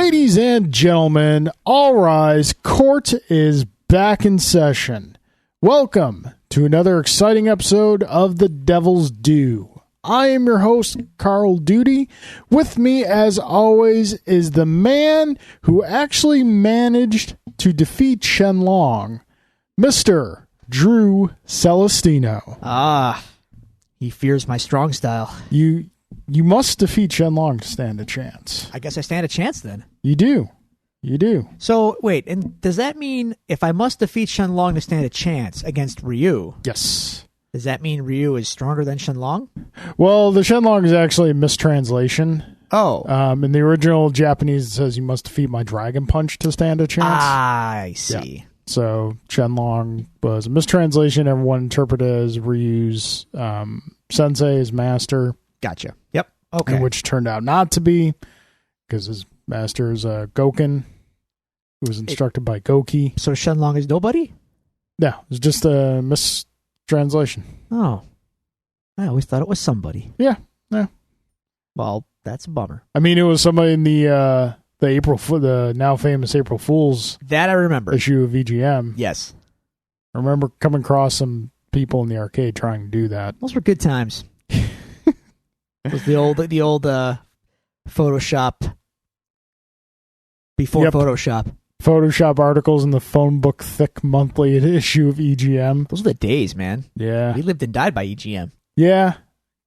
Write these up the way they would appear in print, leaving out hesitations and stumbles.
Ladies and gentlemen, all rise. Court is back in session. Welcome to another exciting episode of The Devil's Due. I am your host, Carl Duty. With me, as always, is the man who actually managed to defeat Shenlong, Mr. Drew Celestino. He fears my strong style. You must defeat Shenlong to stand a chance. I guess I stand a chance then. You do. You do. So, wait, and does that mean if I must defeat Shenlong to stand a chance against Ryu, Yes. does that mean Ryu is stronger than Shenlong? Well, the Shenlong is actually a mistranslation. Oh. In the original Japanese, it says you must defeat my Dragon Punch to stand a chance. I see. Yeah. So Shenlong was a mistranslation. Everyone interpreted it as Ryu's sensei, his master. Gotcha. Yep. Okay. And which turned out not to be, because his master is Goken, who was instructed by Goki. So Shenlong is nobody? Yeah, it's just a mistranslation. Oh. I always thought it was somebody. Yeah. Well, that's a bummer. I mean, it was somebody in the the now famous April Fool's That I remember. issue of EGM. Yes. I remember coming across some people in the arcade trying to do that. Those were good times. It was the old Photoshop before Yep. Photoshop. Photoshop articles in the phone book thick monthly issue of EGM. Those were the days, man. Yeah. We lived and died by EGM. Yeah.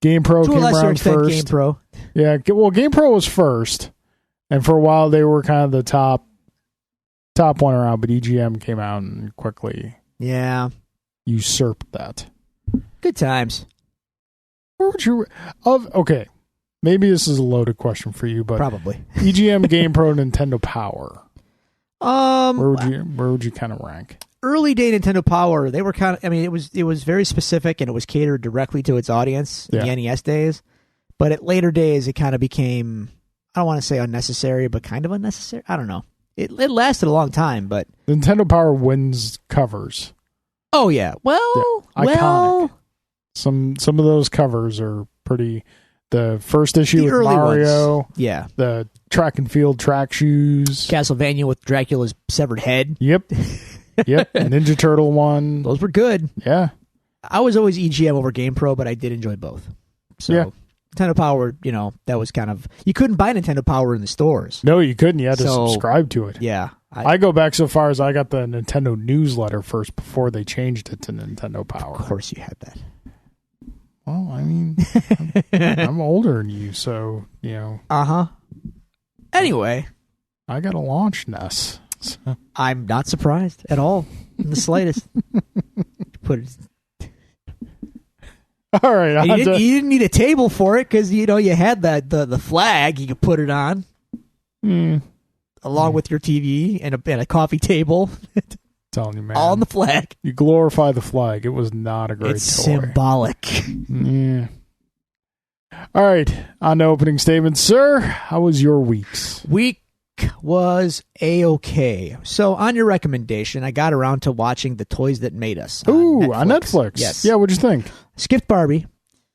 GamePro To a came lesser around extent, first. GamePro. Yeah. Well, GamePro was first. And for a while, they were kind of the top one around, but EGM came out and quickly Yeah. usurped that. Good times. Where would you... Okay. Maybe this is a loaded question for you, but Probably. EGM, GamePro, Nintendo Power. Where Where would you kind of rank? early day Nintendo Power, they were kind of, I mean, it was very specific and it was catered directly to its audience in the NES days. But at later days, it kind of became, I don't want to say unnecessary, but kind of unnecessary. I don't know. It lasted a long time, but... Nintendo Power wins covers. Oh, yeah. Well, Iconic. Some of those covers are pretty... The first issue The with early Mario. ones. Yeah. The track and field track shoes. Castlevania with Dracula's severed head. Yep. Ninja Turtle one. Those were good. Yeah. I was always EGM over GamePro, but I did enjoy both. So, Yeah. Nintendo Power, that was kind of... You couldn't buy Nintendo Power in the stores. No, you couldn't. You had to So, subscribe to it. Yeah. I go back so far as I got the Nintendo newsletter first before they changed it to Nintendo Power. Of course you had that. Well, I mean, I'm older than you, so, Uh-huh. Anyway, I got a launch NES. So. I'm not surprised at all, in the slightest. Put it, All right. and you didn't need a table for it because, you had the flag you could put it on, along with your TV and a coffee table. Telling you, man. All on the flag. You glorify the flag. It was not a great It's toy. symbolic. Yeah. All right. On to opening statements. Sir, how was your weeks? Week was A-okay. So, on your recommendation, I got around to watching The Toys That Made Us. On Netflix. Yes. Yeah, what'd you think? Skipped Barbie.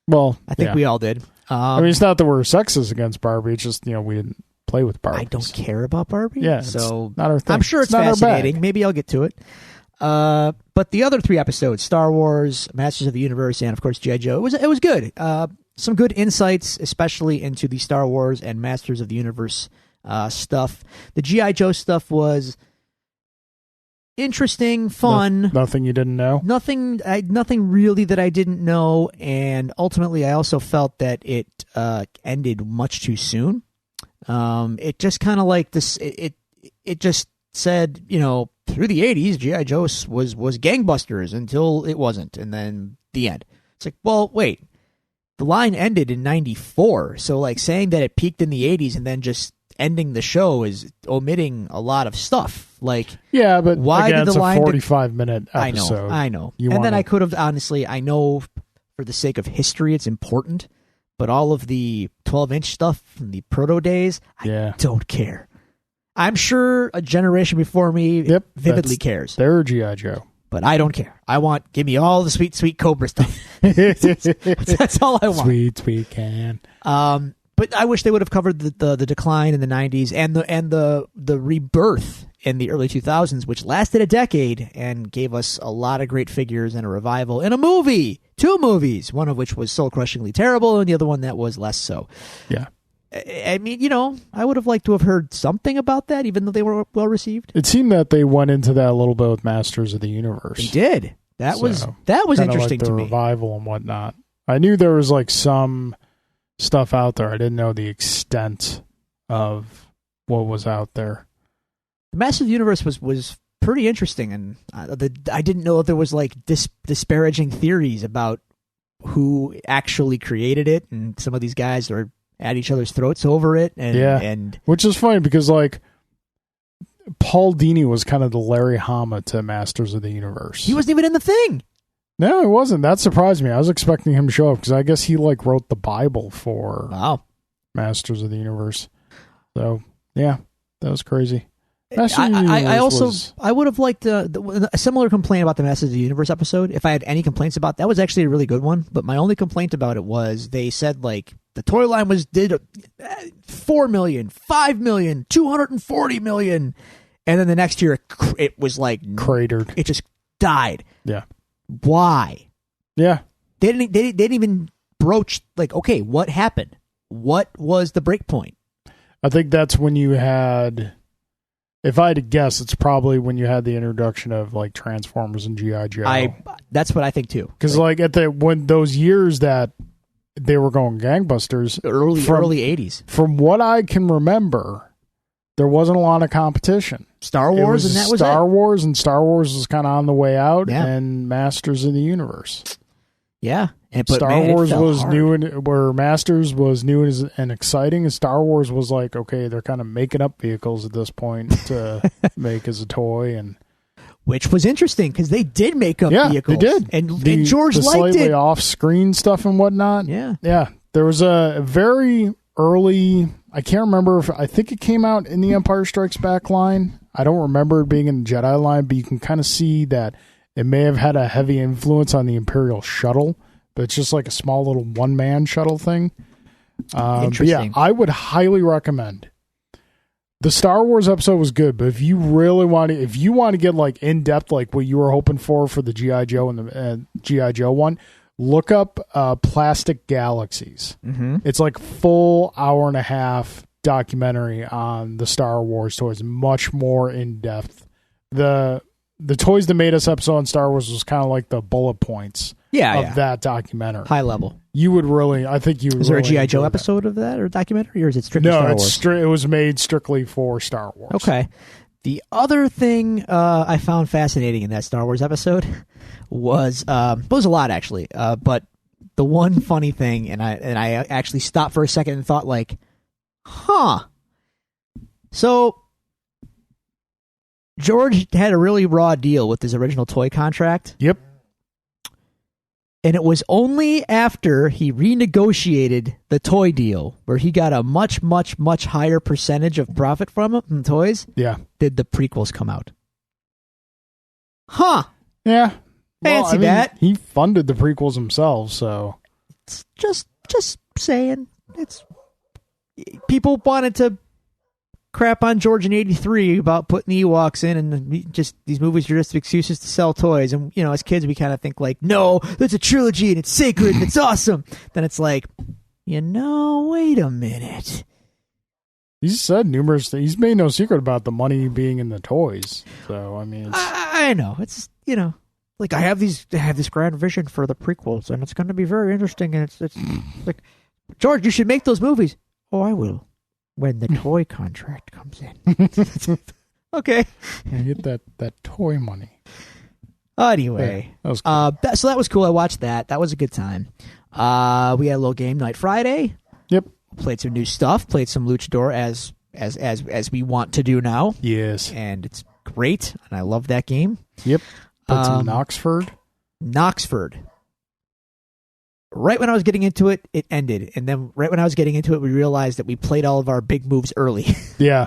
Well, I think we all did. I mean, it's not that we're sexist against Barbie. It's just, we didn't play with Barbie. I don't care about Barbie. Yeah, so it's not our thing. I'm sure it's not our fascinating. bag. Maybe I'll get to it. But the other 3 episodes, Star Wars, Masters of the Universe, and of course G.I. Joe, it was good. Some good insights, especially into the Star Wars and Masters of the Universe stuff. The G.I. Joe stuff was interesting, fun. Nothing you didn't know? Nothing really that I didn't know, and ultimately I also felt that it ended much too soon. It just kind of like this. It just said, through the 80s, G.I. Joe was gangbusters until it wasn't, and then the end. It's like, well, wait, the line ended in 94, so like saying that it peaked in the 80s and then just ending the show is omitting a lot of stuff. Like, yeah, but why again, did the it's line? a 45-minute episode. I know. Then I could have honestly. I know, for the sake of history, it's important, but all of the 12-inch stuff from the proto days, I don't care. I'm sure a generation before me vividly cares. They're G.I. Joe. But I don't care. Give me all the sweet, sweet Cobra stuff. That's all I want. Sweet, sweet can. But but I wish they would have covered the decline in the 90s and the rebirth in the early 2000s, which lasted a decade and gave us a lot of great figures and a revival in a movie. 2 movies, one of which was soul-crushingly terrible and the other one that was less so. Yeah. I mean, I would have liked to have heard something about that, even though they were well received. It seemed that they went into that a little bit with Masters of the Universe. They did. That was interesting like to me. Revival and whatnot. I knew there was like some stuff out there. I didn't know the extent of what was out there. The Masters of the Universe was pretty interesting, and I didn't know if there was like disparaging theories about who actually created it, and some of these guys are at each other's throats over it. And which is funny because like Paul Dini was kind of the Larry Hama to Masters of the Universe. He wasn't even in the thing. No, it wasn't. That surprised me. I was expecting him to show up because I guess he like wrote the Bible for Masters of the Universe. So yeah, that was crazy. I would have liked a similar complaint about the Masters of the Universe episode. If I had any complaints about that, was actually a really good one. But my only complaint about it was they said like the toy line did 4 million, 5 million, 240 million, and then the next year it was like cratered. It just died. Yeah. Why? Yeah. They didn't even broach like, okay, what happened? What was the break point? I think that's when you had. If I had to guess, it's probably when you had the introduction of like Transformers and G.I. Joe. That's what I think too. Because like when those years that they were going gangbusters, early 80s. From what I can remember, there wasn't a lot of competition. Star Wars, and that was Star Wars, and Star Wars was kind of on the way out, yeah. And Masters of the Universe. Yeah. Star Wars was new, where Masters was new and exciting, and Star Wars was like, okay, they're kind of making up vehicles at this point to make as a toy, and which was interesting because they did make up vehicles. They did, and George the liked slightly it. Off-screen stuff and whatnot. Yeah. There was a very early. I can't remember I think it came out in the Empire Strikes Back line. I don't remember it being in the Jedi line, but you can kind of see that it may have had a heavy influence on the Imperial shuttle. But it's just like a small little one-man shuttle thing. Interesting. Yeah, I would highly recommend. The Star Wars episode was good, but if you really want to get like in depth, like what you were hoping for the G.I. Joe and the G.I. Joe one, look up Plastic Galaxies. Mm-hmm. It's like full hour and a half documentary on the Star Wars toys, much more in depth. The Toys That Made Us episode on Star Wars was kind of like the bullet points. That documentary. High level. You would really, I think you would. Is there really a G.I. Joe episode of that or documentary, or is it strictly Star Wars? No, it was made strictly for Star Wars. Okay. The other thing I found fascinating in that Star Wars episode was a lot actually, but the one funny thing, and I actually stopped for a second and thought like, so George had a really raw deal with his original toy contract. Yep. And it was only after he renegotiated the toy deal, where he got a much, much, much higher percentage of profit from it from toys, did the prequels come out. Yeah. Fancy that. He funded the prequels himself, so. It's just saying. It's people wanted to crap on George in '83 about putting the Ewoks in, and just these movies are just excuses to sell toys. And as kids, we kind of think like, no, it's a trilogy and it's sacred and it's awesome. Then it's like, wait a minute. He's said numerous things. He's made no secret about the money being in the toys. So I mean, I know it's like I have this grand vision for the prequels, and it's going to be very interesting. And it's like, George, you should make those movies. Oh, I will. When the toy contract comes in. Okay. Get that toy money. Anyway. That was cool. So that was cool. I watched that. That was a good time. We had a little game night Friday. Yep. Played some new stuff. Played some Luchador as we want to do now. Yes. And it's great. And I love that game. Yep. Played some Knoxford. Right when I was getting into it, it ended. And then right when I was getting into it, we realized that we played all of our big moves early. Yeah.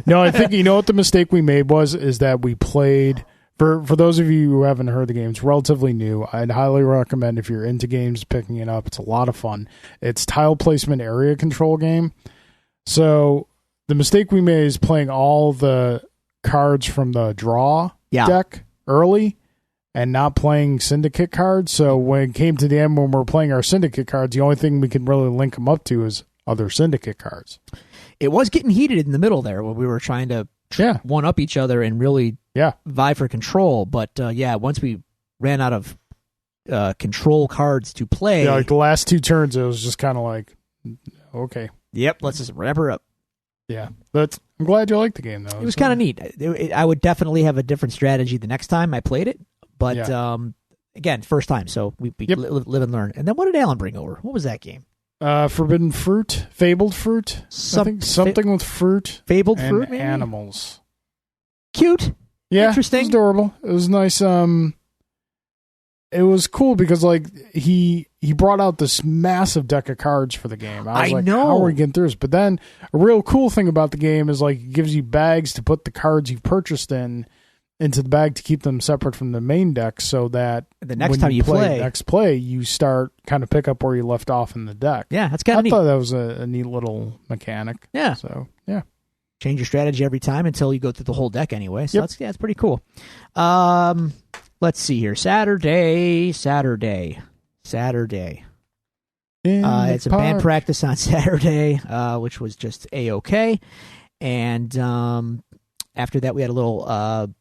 No, I think, what the mistake we made is that we played For those of you who haven't heard the game, it's relatively new. I'd highly recommend if you're into games picking it up. It's a lot of fun. It's tile placement area control game. So the mistake we made is playing all the cards from the draw deck early and not playing syndicate cards. So when it came to the end, when we're playing our syndicate cards, the only thing we could really link them up to is other syndicate cards. It was getting heated in the middle there when we were trying to one up each other and really vie for control. But once we ran out of control cards to play, like the last 2 turns, it was just kind of like, okay, let's just wrap her up. Yeah, but I'm glad you liked the game though. It was kind of neat. I would definitely have a different strategy the next time I played it, but again, first time, so we live and learn. And then what did Alan bring over? What was that game? Forbidden Fruit, Fabled Fruit. I think something with fruit, Fabled and Fruit, maybe? Animals. Cute, interesting. It was adorable. It was nice. It was cool because like he brought out this massive deck of cards for the game. I was like, know. How are we getting through this? But then a real cool thing about the game is like it gives you bags to put the cards you've purchased into the bag to keep them separate from the main deck, so that the next time you play, you start kind of pick up where you left off in the deck. Yeah, that's kind of neat. I thought that was a neat little mechanic. Yeah. So yeah, change your strategy every time until you go through the whole deck anyway. So that's pretty cool. Let's see here. Saturday. It's a band practice on Saturday, which was just A-okay. And after that, we had a little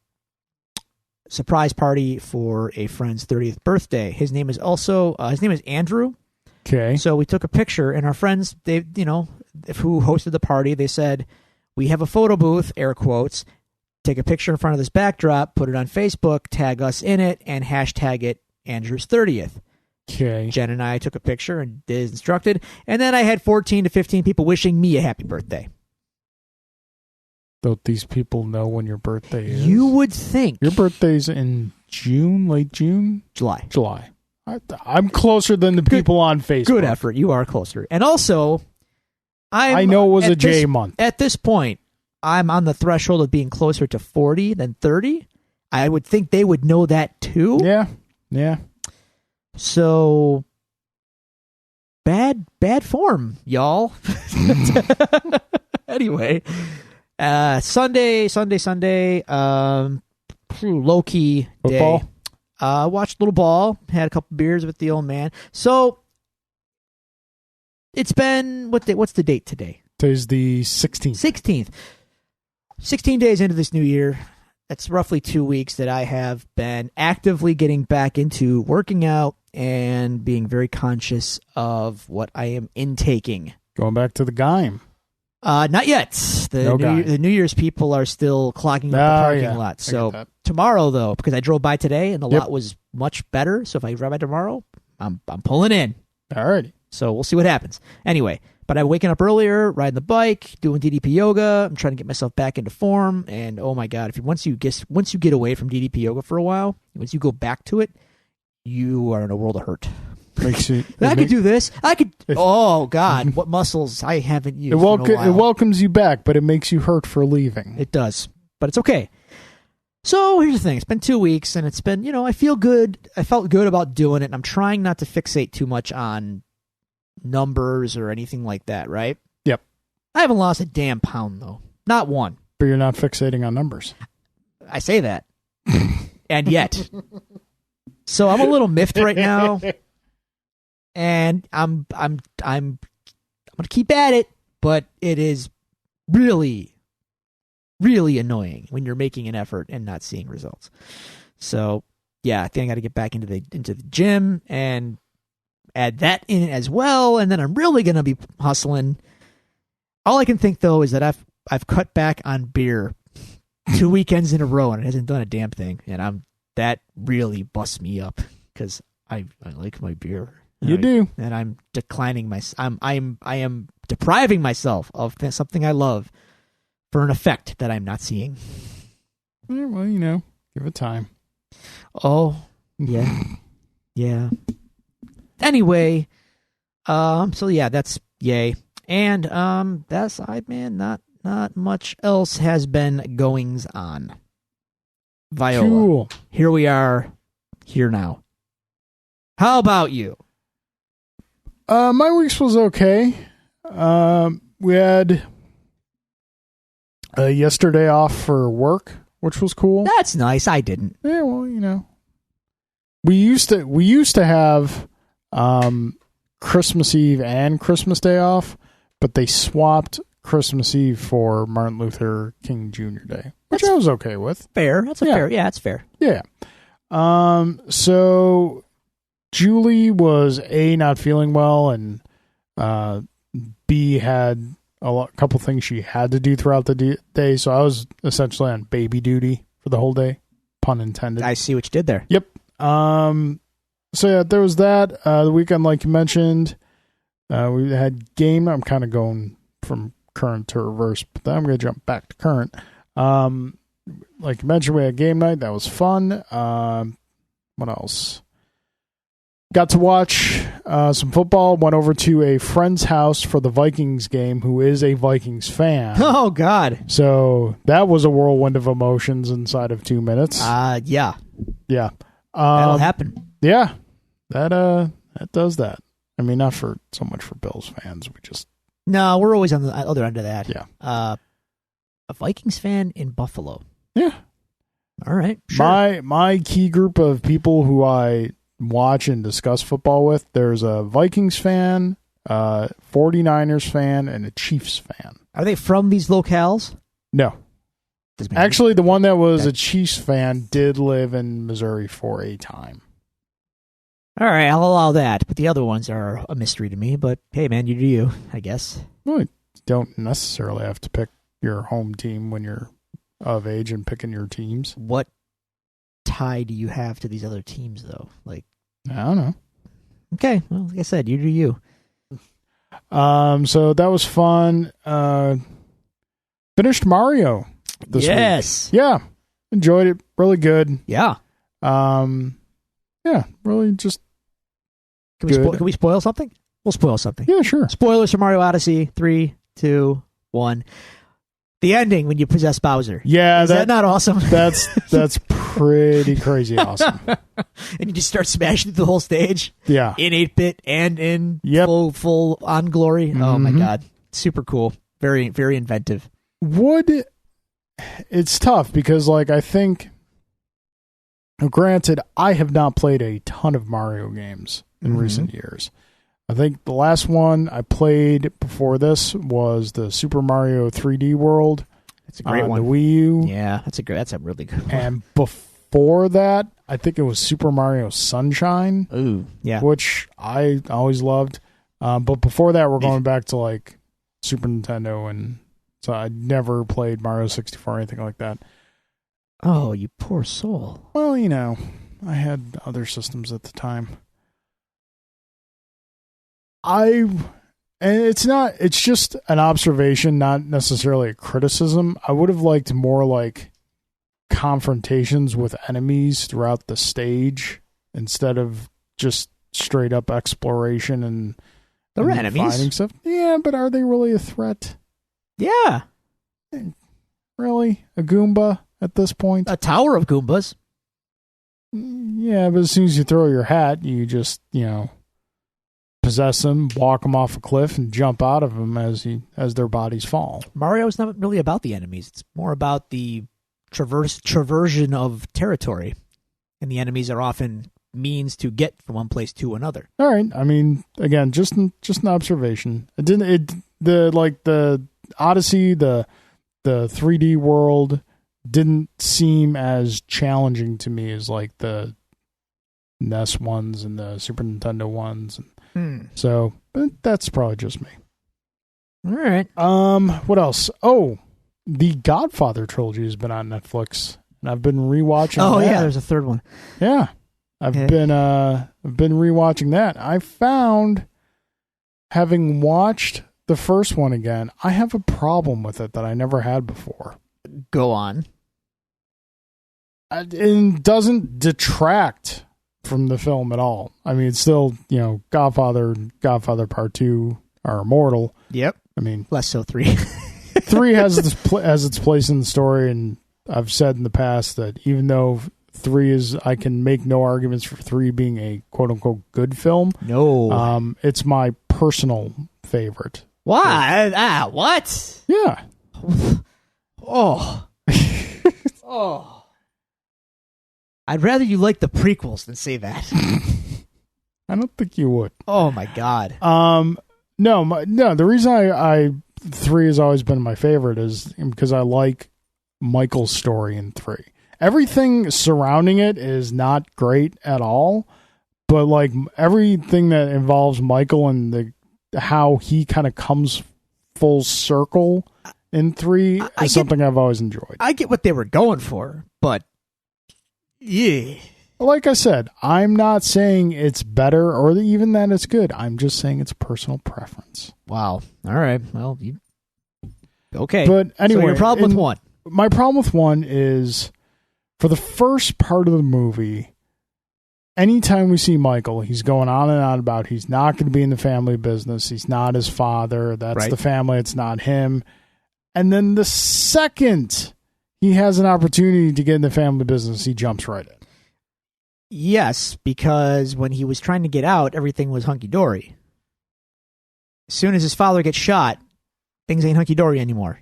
surprise party for a friend's 30th birthday. His name is Andrew. Okay. So we took a picture, and our friends, who hosted the party, they said, we have a photo booth, air quotes, take a picture in front of this backdrop, put it on Facebook, tag us in it, and hashtag it Andrew's 30th. Okay. Jen and I took a picture and did as instructed, and then I had 14 to 15 people wishing me a happy birthday. Don't these people know when your birthday is? You would think. Your birthday's in June, late June? July. I'm closer than the people on Facebook. Good effort. You are closer. And also, I know it was a J month. At this point, I'm on the threshold of being closer to 40 than 30. I would think they would know that too. Yeah. So, bad form, y'all. Anyway, Sunday, low-key football day. Watched a little ball, had a couple beers with the old man. So, it's been, what's the date today? Today's the 16th. 16th. 16 days into this new year. That's roughly 2 weeks that I have been actively getting back into working out and being very conscious of what I am intaking. Going back to the Gaim. Not yet. The New Year's people are still clogging up the parking lot. So tomorrow, though, because I drove by today and the lot was much better. So if I drive by tomorrow, I'm pulling in. All right. So we'll see what happens. Anyway, but I'm waking up earlier, riding the bike, doing DDP yoga. I'm trying to get myself back into form. And oh my God, once you get away from DDP yoga for a while, once you go back to it, you are in a world of hurt. I could do this. Oh God, what muscles I haven't used. It welcomes you back, but it makes you hurt for leaving. It does, but it's okay. So here's the thing: it's been 2 weeks, and it's been, I feel good. I felt good about doing it, and I'm trying not to fixate too much on numbers or anything like that. Right? Yep. I haven't lost a damn pound though, not one. But you're not fixating on numbers. I say that, and yet, so I'm a little miffed right now. And I'm gonna keep at it, but it is really, really annoying when you're making an effort and not seeing results. So yeah, I think I got to get back into the gym and add that in as well, and then I'm really gonna be hustling. All I can think though is that I've cut back on beer 2 weekends in a row, and it hasn't done a damn thing, and that really busts me up because I like my beer. You do, and I'm declining I am depriving myself of something I love for an effect that I'm not seeing. Well, give it time. Oh, yeah, yeah. Anyway, so yeah, that's yay, and that side, man, not much else has been goings on. Viola. Cool. Here we are, here now. How about you? My week's was okay. We had yesterday off for work, which was cool. That's nice. I didn't. Yeah, well, we used to have Christmas Eve and Christmas Day off, but they swapped Christmas Eve for Martin Luther King Jr. Day, which I was okay with. Fair. That's fair. Yeah, that's fair. Yeah. So Julie was A, not feeling well, and B, had a couple things she had to do throughout the day. So I was essentially on baby duty for the whole day, pun intended. I see what you did there. Yep. So yeah, there was that. The weekend, like you mentioned, we had game. I'm kind of going from current to reverse, but then I'm going to jump back to current. Like you mentioned, we had game night. That was fun. What else? Got to watch some football. Went over to a friend's house for the Vikings game, who is a Vikings fan. Oh, God. So that was a whirlwind of emotions inside of 2 minutes. Yeah. Yeah. That'll happen. Yeah. That does that. I mean, not for so much for Bills fans. We just... No, we're always on the other end of that. Yeah. A Vikings fan in Buffalo. Yeah. All right. Sure. My key group of people who I watch and discuss football with, there's a Vikings fan, 49ers fan, and a Chiefs fan. Are they from these locales? No. Actually, the one that was a Chiefs fan did live in Missouri for a time. All right, I'll allow that. But the other ones are a mystery to me. But hey, man, you do you, I guess. Well, you don't necessarily have to pick your home team when you're of age and picking your teams. What tie do you have to these other teams, though? Like, I don't know. Okay, well, like I said, you do you. So that was fun. Finished Mario this week. Yeah, enjoyed it. Really good. Yeah. Yeah, really just Can we spoil something? We'll spoil something. Yeah, sure. Spoilers for Mario Odyssey. 3, 2, 1. The ending when you possess Bowser. Yeah, is that not awesome? That's pretty crazy awesome. And you just start smashing through the whole stage. Yeah, in 8-bit and in full on glory. Mm-hmm. Oh my god, super cool. Very very inventive. It's tough because I think. Granted, I have not played a ton of Mario games in recent years. I think the last one I played before this was the Super Mario 3D World. That's a great one. The Wii U. Yeah, that's a really good one. And before that, I think it was Super Mario Sunshine. Ooh, yeah. Which I always loved. But before that, we're going back to Super Nintendo, and so I never played Mario 64 or anything like that. Oh, you poor soul. Well, I had other systems at the time. It's just an observation, not necessarily a criticism. I would have liked more confrontations with enemies throughout the stage instead of just straight up exploration and enemies finding stuff. Yeah, but are they really a threat? Yeah. Really? A Goomba? At this point, a tower of Goombas. Yeah, but as soon as you throw your hat, you just possess them, walk them off a cliff, and jump out of them as their bodies fall. Mario's not really about the enemies; it's more about the traversion of territory, and the enemies are often means to get from one place to another. All right, I mean, again, just an observation. The Odyssey, the 3D world. Didn't seem as challenging to me as the NES ones and the Super Nintendo ones. So, but that's probably just me. All right. What else? Oh, the Godfather trilogy has been on Netflix, and I've been rewatching. Oh that. Yeah, there's a third one. Yeah, I've been rewatching that. I found, having watched the first one again, I have a problem with it that I never had before. Go on. It doesn't detract from the film at all. I mean, it's still, Godfather Part 2 are immortal. Yep. I mean, less so 3. 3 has its place in the story, and I've said in the past that even though 3 is, I can make no arguments for 3 being a quote unquote good film. No. It's my personal favorite. Why? What? Yeah. Oh. Oh. I'd rather you like the prequels than say that. I don't think you would. Oh my God. No. The reason I 3 has always been my favorite is because I like Michael's story in 3. Everything surrounding it is not great at all, but like everything that involves Michael and how he kind of comes full circle in 3 is something I've always enjoyed. I get what they were going for, but yeah. Like I said, I'm not saying it's better or even that it's good. I'm just saying it's personal preference. Wow. All right. Well, okay. But anyway, so your problem with 1? My problem with 1 is for the first part of the movie, anytime we see Michael, he's going on and on about he's not going to be in the family business. He's not his father. That's right. The family. It's not him. And then the second he has an opportunity to get in the family business, he jumps right in. Yes, because when he was trying to get out, everything was hunky-dory. As soon as his father gets shot, things ain't hunky-dory anymore.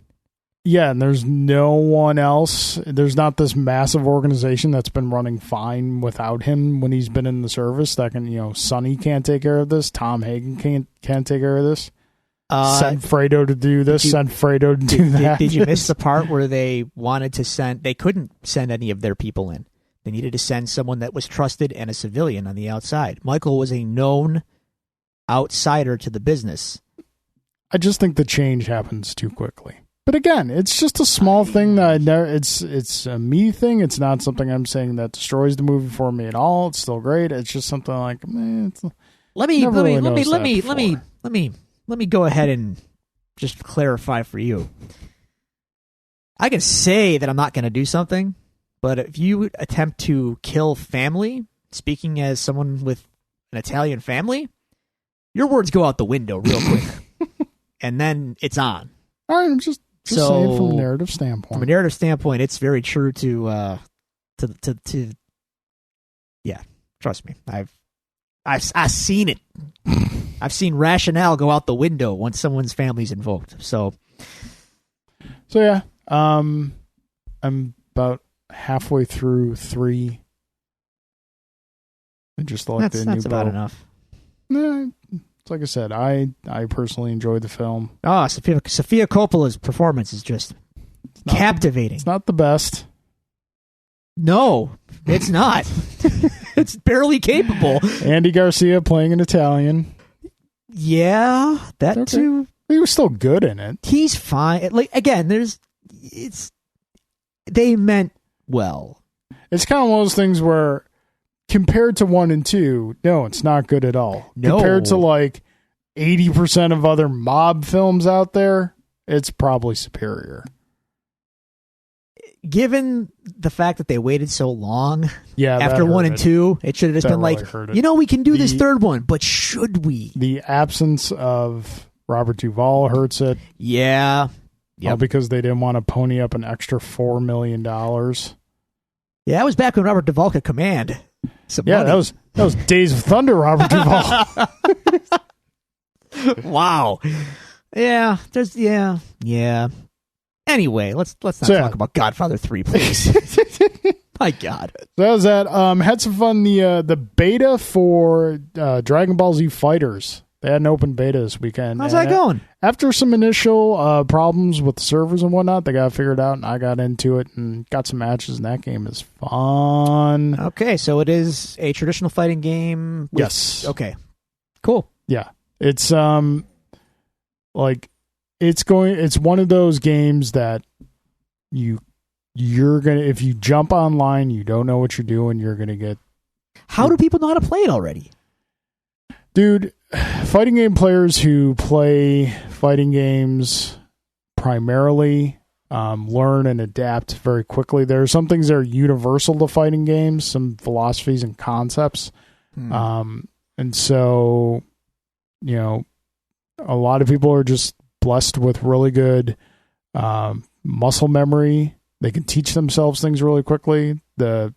Yeah, and there's no one else. There's not this massive organization that's been running fine without him when he's been in the service that can, Sonny can't take care of this. Tom Hagen can't take care of this. Send Fredo to do this, send Fredo to do that. Did you miss the part where they wanted to they couldn't send any of their people in. They needed to send someone that was trusted and a civilian on the outside. Michael was a known outsider to the business. I just think the change happens too quickly. But again, it's just a small thing that it's a me thing. It's not something I'm saying that destroys the movie for me at all. It's still great. It's just something like, let me go ahead and just clarify for you. I can say that I'm not going to do something, but if you attempt to kill family, speaking as someone with an Italian family, your words go out the window real quick, and then it's on. All right, I'm just saying from a narrative standpoint. From a narrative standpoint, it's very true to yeah. Trust me, I've seen it. I've seen rationale go out the window once someone's family's invoked. So yeah, I'm about halfway through 3. I just like the new. That's about enough. It's like I said, I personally enjoyed the film. Sofia Coppola's performance is just captivating. It's not the best. No, it's not. It's barely capable. Andy Garcia playing an Italian. Yeah, that too. He was still good in it. He's fine. Like again, they meant well. It's kind of one of those things where compared to 1 and 2, no, it's not good at all. No. Compared to like 80% of other mob films out there, it's probably superior. Given the fact that they waited so long after 1 and 2, it should have just been really we can do this third one, but should we? The absence of Robert Duvall hurts it. Yeah. All because they didn't want to pony up an extra $4 million. Yeah, that was back when Robert Duvall could command some money. that was Days of Thunder, Robert Duvall. Wow. Yeah, yeah. Anyway, let's not talk about Godfather 3, please. My God. So that was that. Had some fun. The beta for Dragon Ball Z Fighters. They had an open beta this weekend. How's that going? After some initial problems with the servers and whatnot, they got it figured out, and I got into it and got some matches, and that game is fun. Okay, so it is a traditional fighting game. Yes. Okay. Cool. Yeah. It's it's one of those games that you're gonna, if you jump online, you don't know what you're doing, you're gonna get. How do people know how to play it already? Dude, fighting game players who play fighting games primarily learn and adapt very quickly. There are some things that are universal to fighting games, some philosophies and concepts. And so, a lot of people are just blessed with really good muscle memory They can teach themselves things really quickly. The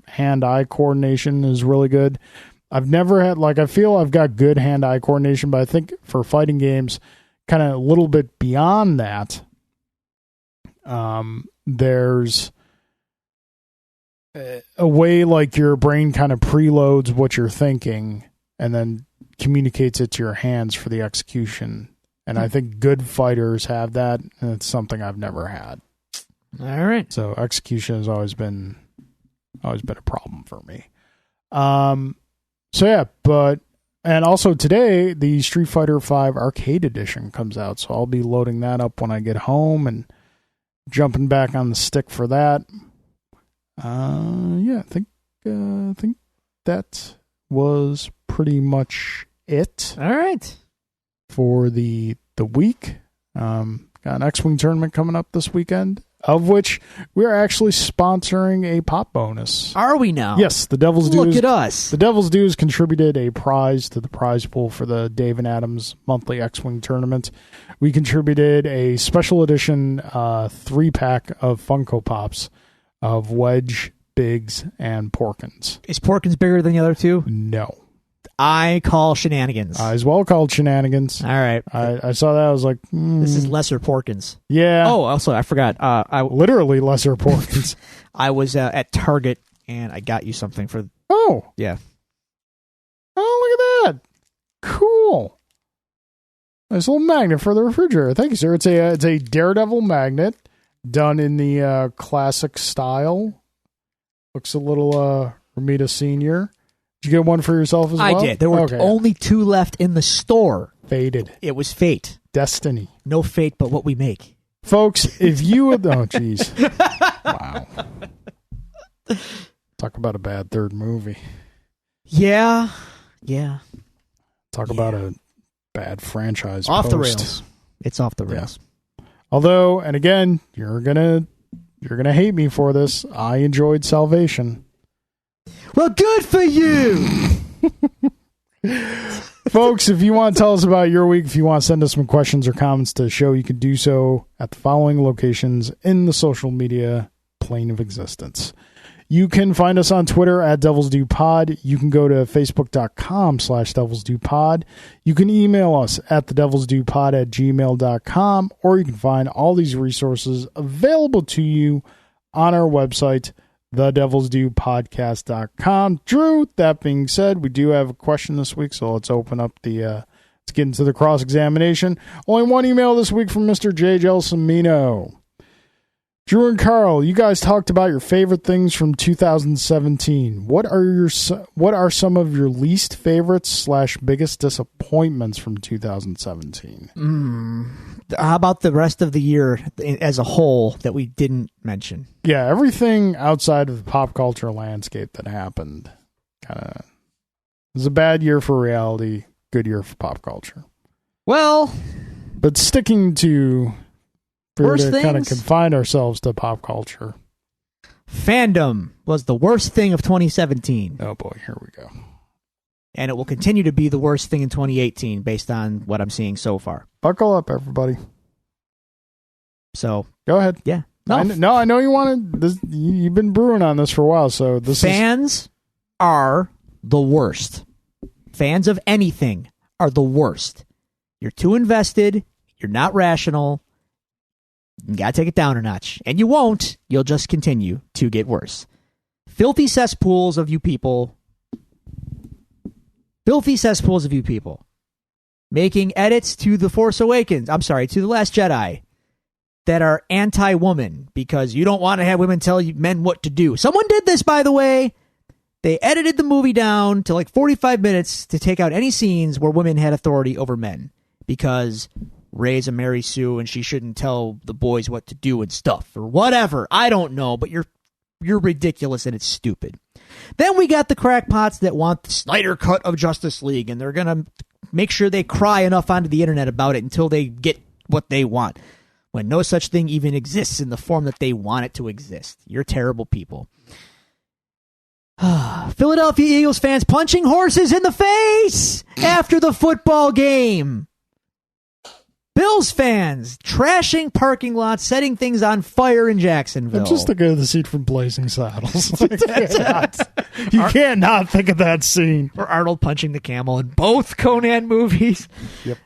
hand-eye coordination is really good. I've never had, like, I feel I've got good hand-eye coordination, but I think for fighting games, kind of a little bit beyond that, there's a way like your brain kind of preloads what you're thinking and then communicates it to your hands for the execution. And I think good fighters have that, and it's something I've never had. All right. So execution has always been a problem for me. And also today the Street Fighter V Arcade Edition comes out, so I'll be loading that up when I get home and jumping back on the stick for that. I think that was pretty much it. All right. For the week. Got an X-Wing tournament coming up this weekend, of which we're actually sponsoring a pop bonus. Are we now? Yes, the Devil's Due. Look at us. The Devil's Due has contributed a prize to the prize pool for the Dave and Adams monthly X-Wing tournament. We contributed a special edition 3-pack of Funko Pops of Wedge, Biggs, and Porkins. Is Porkins bigger than the other two? No. I call shenanigans. As well called shenanigans. All right. I saw that. I was like, This is lesser Porkins. Yeah. Oh, also, I forgot. Literally lesser Porkins. I was at Target, and I got you something for... Oh. Yeah. Oh, look at that. Cool. Nice little magnet for the refrigerator. Thank you, sir. It's a Daredevil magnet done in the classic style. Looks a little Ramita Senior. Did you get one for yourself as well? I did. There were only 2 left in the store. Fated. It was fate. Destiny. No fate but what we make. Folks, if you would... Oh, jeez. Wow. Talk about a bad third movie. Yeah. Yeah. Talk about a bad franchise. Off the post. rails. It's off the rails. Yeah. Although, and again, you're gonna hate me for this. I enjoyed Salvation. Well, good for you! Folks, if you want to tell us about your week, if you want to send us some questions or comments to the show, you can do so at the following locations in the social media plane of existence. You can find us on Twitter at Devils Do Pod. You can go to facebook.com/Devils Do Pod. You can email us at thedevilsdopod@gmail.com, or you can find all these resources available to you on our website, thedevilsdopodcast.com. Drew, that being said, we do have a question this week, so let's open up let's get into the cross-examination. Only one email this week from Mr. J. Gelsomino. Drew and Carl, you guys talked about your favorite things from 2017. What are some of your least favorites / biggest disappointments from 2017? How about the rest of the year as a whole that we didn't mention? Yeah, everything outside of the pop culture landscape that happened it was a bad year for reality, good year for pop culture. Well, but sticking to... Worst to kind of things? confine ourselves to pop culture. Fandom was the worst thing of 2017. Oh boy, here we go. And it will continue to be the worst thing in 2018 based on what I'm seeing so far. Buckle up, everybody. So, go ahead. Yeah. I know you wanted this. You've been brewing on this for a while, so fans are the worst. Fans of anything are the worst. You're too invested. You're not rational. You gotta take it down a notch. And you won't. You'll just continue to get worse. Filthy cesspools of you people. Filthy cesspools of you people. Making edits to The Force Awakens. I'm sorry, to The Last Jedi. That are anti-woman. Because you don't want to have women tell men what to do. Someone did this, by the way. They edited the movie down to like 45 minutes to take out any scenes where women had authority over men. Because... Rey's a Mary Sue and she shouldn't tell the boys what to do and stuff or whatever. I don't know, but you're ridiculous and it's stupid. Then we got the crackpots that want the Snyder cut of Justice League and they're going to make sure they cry enough onto the internet about it until they get what they want. When no such thing even exists in the form that they want it to exist. You're terrible people. Philadelphia Eagles fans punching horses in the face after the football game. Bill Bills fans trashing parking lots, setting things on fire in Jacksonville. I'm just thinking of the scene from Blazing Saddles. You can't not think of that scene. Or Arnold punching the camel in both Conan movies. Yep.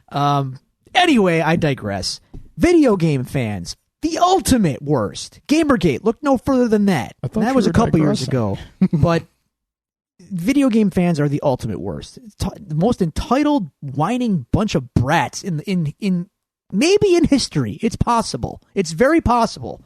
Anyway, I digress. Video game fans, the ultimate worst. Gamergate, look no further than that. thought That you was a were couple years digressing. ago. But video game fans are the ultimate worst. The most entitled, whining bunch of brats in maybe in history. It's possible. It's very possible.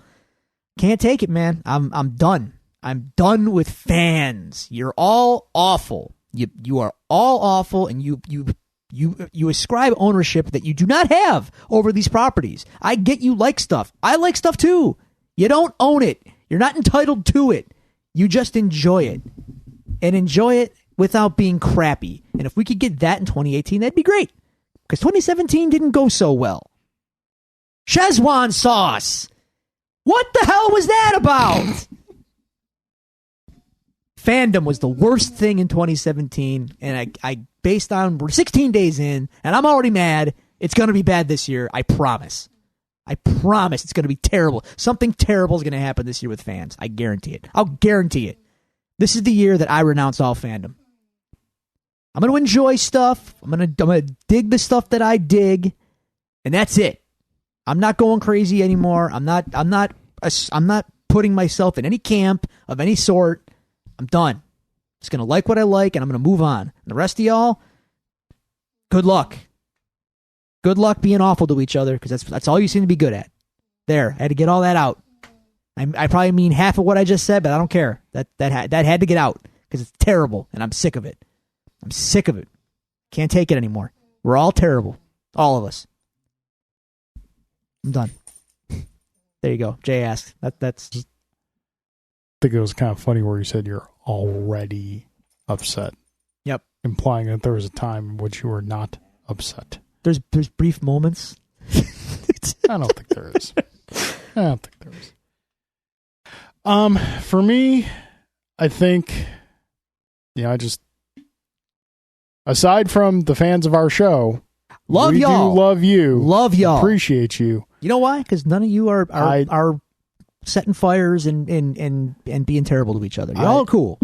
Can't take it, man. I'm done. I'm done with fans. You're all awful. You are all awful, and you ascribe ownership that you do not have over these properties. I get you like stuff. I like stuff too. You don't own it. You're not entitled to it. You just enjoy it. And enjoy it without being crappy. And if we could get that in 2018, that'd be great. Because 2017 didn't go so well. Szechuan sauce. What the hell was that about? Fandom was the worst thing in 2017. And I based on, we're 16 days in, and I'm already mad. It's going to be bad this year. I promise. I promise it's going to be terrible. Something terrible is going to happen this year with fans. I guarantee it. I'll guarantee it. This is the year that I renounce all fandom. I'm going to enjoy stuff. I'm going to dig the stuff that I dig, and that's it. I'm not going crazy anymore. I'm not putting myself in any camp of any sort. I'm done. Just going to like what I like, and I'm going to move on. And the rest of y'all, good luck. Good luck being awful to each other, because that's all you seem to be good at. There, I had to get all that out. I probably mean half of what I just said, but I don't care. That had to get out because it's terrible, and I'm sick of it. I'm sick of it. Can't take it anymore. We're all terrible, all of us. I'm done. There you go. Jay asked. That's. I think it was kind of funny where you said you're already upset. Yep. Implying that there was a time in which you were not upset. There's brief moments. I don't think there is. I don't think there is. For me, I think, aside from the fans of our show, love y'all. We do love you. Love y'all. Appreciate you. You know why? Because none of you are setting fires and being terrible to each other. You're all cool.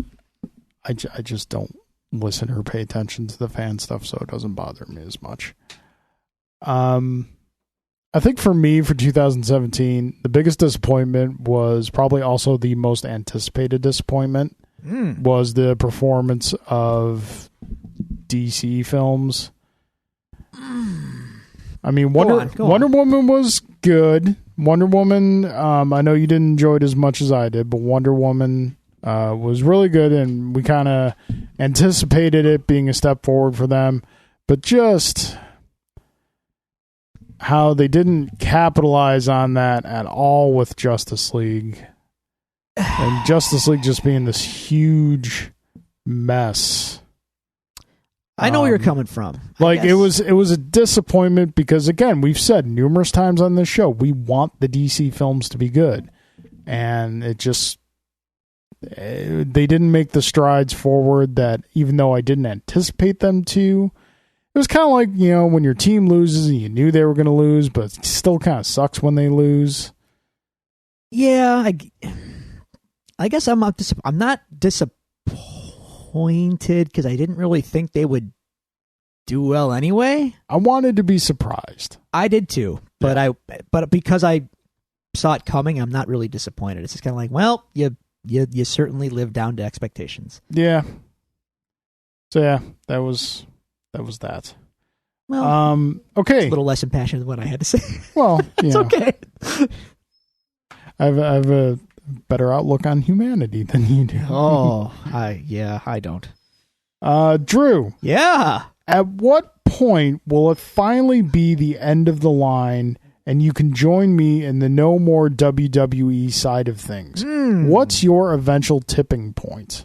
I just don't listen or pay attention to the fan stuff, so it doesn't bother me as much. I think for me, for 2017, the biggest disappointment was probably also the most anticipated disappointment was the performance of DC films. I mean, Wonder Woman was good. Wonder Woman, I know you didn't enjoy it as much as I did, but Wonder Woman was really good, and we kind of anticipated it being a step forward for them. But just how they didn't capitalize on that at all with Justice League. And Justice League just being this huge mess. I know where you're coming from. It was a disappointment because, again, we've said numerous times on this show, we want the DC films to be good. And it just, they didn't make the strides forward that, even though I didn't anticipate them to. It was kind of like, when your team loses and you knew they were going to lose, but it still kind of sucks when they lose. Yeah, I guess I'm not disappointed because I didn't really think they would do well anyway. I wanted to be surprised. I did too, but because I saw it coming, I'm not really disappointed. It's just kind of like, well, you certainly lived down to expectations. Yeah. So yeah, that was that. Well, okay. It's a little less impassioned than what I had to say. Well, it's okay. I have a better outlook on humanity than you do. I don't. Drew. Yeah. At what point will it finally be the end of the line and you can join me in the no more WWE side of things? What's your eventual tipping point?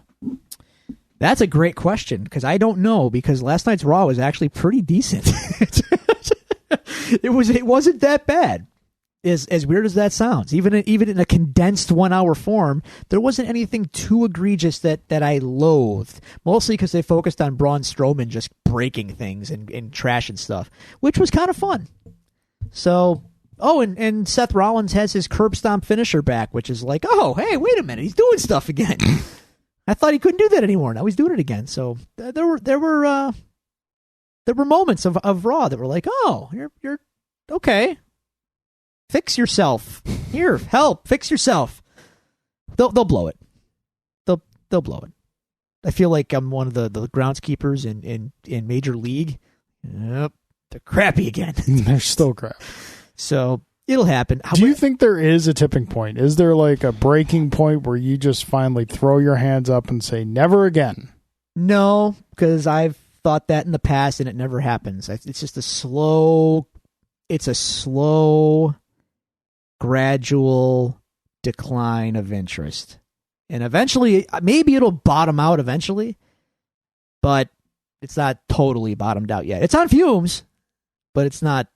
That's a great question because I don't know, because last night's Raw was actually pretty decent. It wasn't that bad. As weird as that sounds, even in a condensed 1 hour form, there wasn't anything too egregious that I loathed. Mostly because they focused on Braun Strowman just breaking things and trashing stuff, which was kind of fun. So, and Seth Rollins has his curb stomp finisher back, which is like, oh, hey, wait a minute, he's doing stuff again. I thought he couldn't do that anymore. Now he's doing it again. So there were moments of Raw that were like, oh, you're okay. Fix yourself. Here, help. Fix yourself. They'll blow it. They'll blow it. I feel like I'm one of the groundskeepers in Major League. Yep, they're crappy again. They're still crap. So it'll happen. Do you think there is a tipping point? Is there like a breaking point where you just finally throw your hands up and say, never again? No, because I've thought that in the past and it never happens. It's just a slow, gradual decline of interest. And eventually, maybe it'll bottom out eventually, but it's not totally bottomed out yet. It's on fumes, but it's not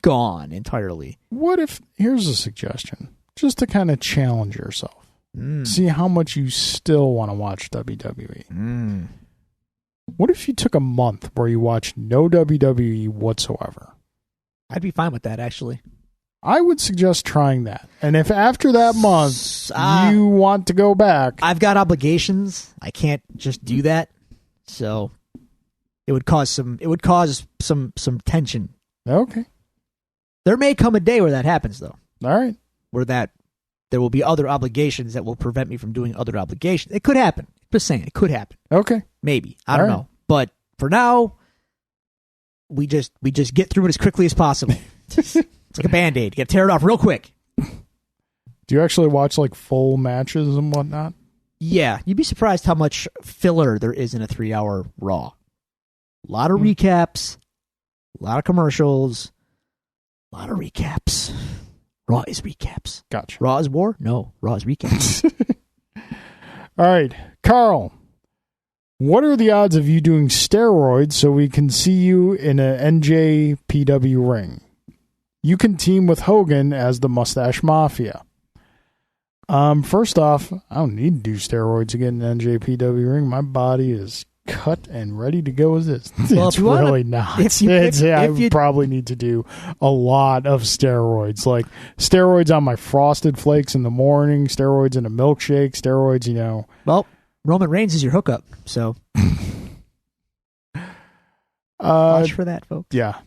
gone entirely. What if, here's a suggestion, just to kind of challenge yourself. See how much you still want to watch WWE. What if you took a month where you watched no WWE whatsoever? I'd be fine with that, actually. I would suggest trying that. And if after that month you want to go back... I've got obligations. I can't just do that. So it would cause some tension. Okay. There may come a day where that happens, though. All right. Where there will be other obligations that will prevent me from doing other obligations. It could happen. Just saying, it could happen. Okay. Maybe. I don't know. But for now, we just get through it as quickly as possible. It's like a Band-Aid. You got to tear it off real quick. Do you actually watch like full matches and whatnot? Yeah. You'd be surprised how much filler there is in a 3-hour Raw. A lot of recaps, a lot of commercials, a lot of recaps. Raw is recaps. Gotcha. Raw is war? No. Raw is recaps. All right. Carl, what are the odds of you doing steroids so we can see you in a NJPW ring? You can team with Hogan as the Mustache Mafia. First off, I don't need to do steroids to get in an NJPW ring. My body is cut and ready to go as is. Well, it's really not. I probably need to do a lot of steroids, like steroids on my Frosted Flakes in the morning, steroids in a milkshake, steroids, Well, Roman Reigns is your hookup, so watch for that, folks. Yeah.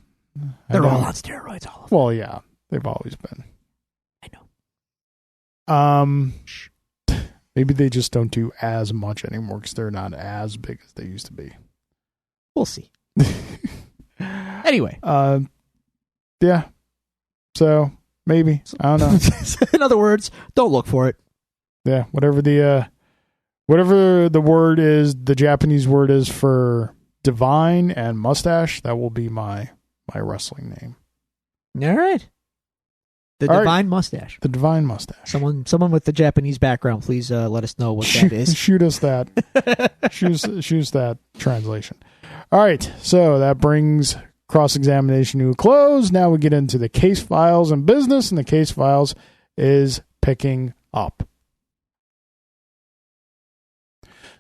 They're all on steroids, all of them. Well, yeah, they've always been. I know. Maybe they just don't do as much anymore because they're not as big as they used to be. We'll see. Anyway. Yeah. So, maybe. I don't know. In other words, don't look for it. Yeah, whatever the word is, the Japanese word is for divine and mustache, that will be my wrestling name. All right. The Divine Mustache. The Divine Mustache. Someone with the Japanese background, please let us know what that is. Shoot us that. shoot that translation. All right, so that brings cross-examination to a close. Now we get into the case files and business, and the case files is picking up.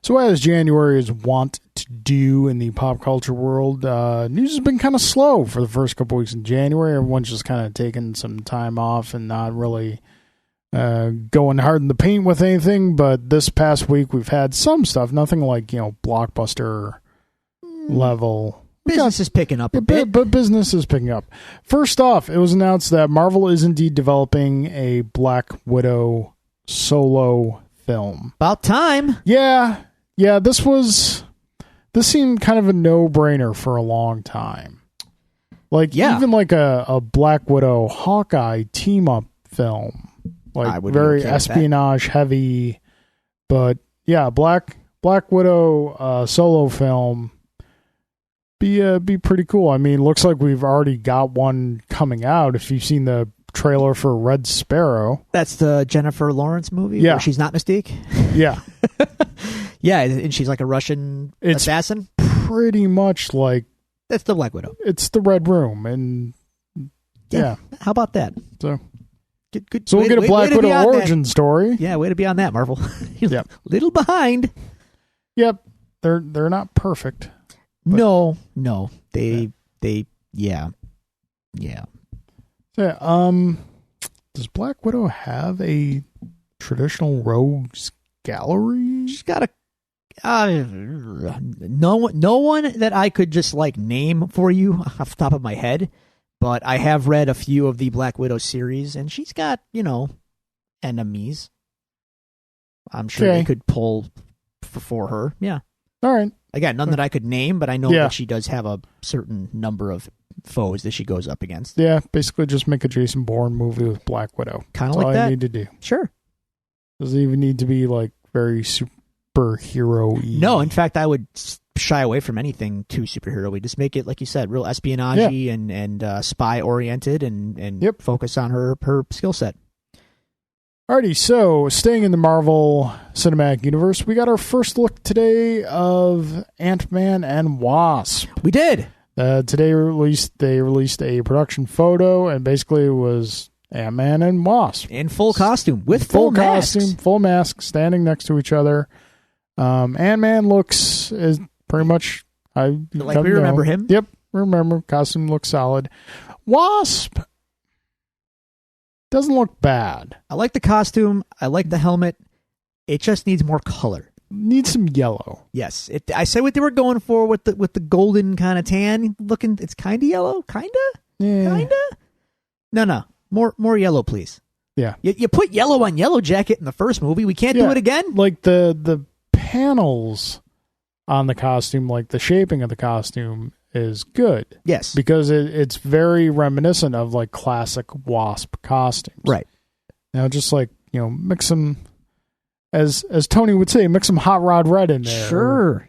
So as January is wont to do in the pop culture world, news has been kind of slow for the first couple weeks in January. Everyone's just kind of taking some time off and not really going hard in the paint with anything. But this past week we've had some stuff, nothing like, blockbuster level. Business is picking up a bit. But business is picking up. First off, it was announced that Marvel is indeed developing a Black Widow solo film. About time. Yeah, this seemed kind of a no-brainer for a long time. Even like a Black Widow Hawkeye team-up film. Like very espionage heavy. But yeah, Black Widow solo film be pretty cool. I mean, looks like we've already got one coming out if you've seen the trailer for Red Sparrow. That's the Jennifer Lawrence movie where she's not Mystique? Yeah. Yeah, and she's like a Russian assassin? Pretty much like... That's the Black Widow. It's the Red Room, and yeah. How about that? So good. So we'll get a Black Widow origin story. Yeah, way to be on that, Marvel. Yep. Little behind. Yep. They're not perfect. No. Yeah. Yeah, does Black Widow have a traditional rogues gallery? She's got a no one that I could just like name for you off the top of my head, but I have read a few of the Black Widow series, and she's got, enemies. I'm sure they could pull for her. Yeah. All right. Again, none that I could name, but I know that she does have a certain number of foes that she goes up against. Yeah, basically just make a Jason Bourne movie with Black Widow. Kind of like all that. I need to do. Sure. Doesn't even need to be like very superhero-y. No, in fact, I would shy away from anything too superhero-y. Just make it, like you said, real espionage-y and spy-oriented and focus on her skill set. Alrighty, so staying in the Marvel Cinematic Universe, we got our first look today of Ant-Man and Wasp. We did. Today they released a production photo, and basically it was Ant-Man and Wasp. In full costume, with full masks. costume, full mask, standing next to each other. Ant-Man looks is pretty much... we remember him? Yep, remember. Costume looks solid. Wasp doesn't look bad. I like the costume. I like the helmet. It just needs more color. Needs some yellow. Yes. I said what they were going for with the golden kind of tan looking. It's kind of yellow. Kind of? Yeah. Kind of? No. More yellow, please. Yeah. You put yellow on Yellow Jacket in the first movie. We can't do it again? Like the panels on the costume, like the shaping of the costume is good. Yes. Because it's very reminiscent of like classic Wasp costumes. Right. Now just like, mix some, as Tony would say, mix some Hot Rod Red in there. Sure.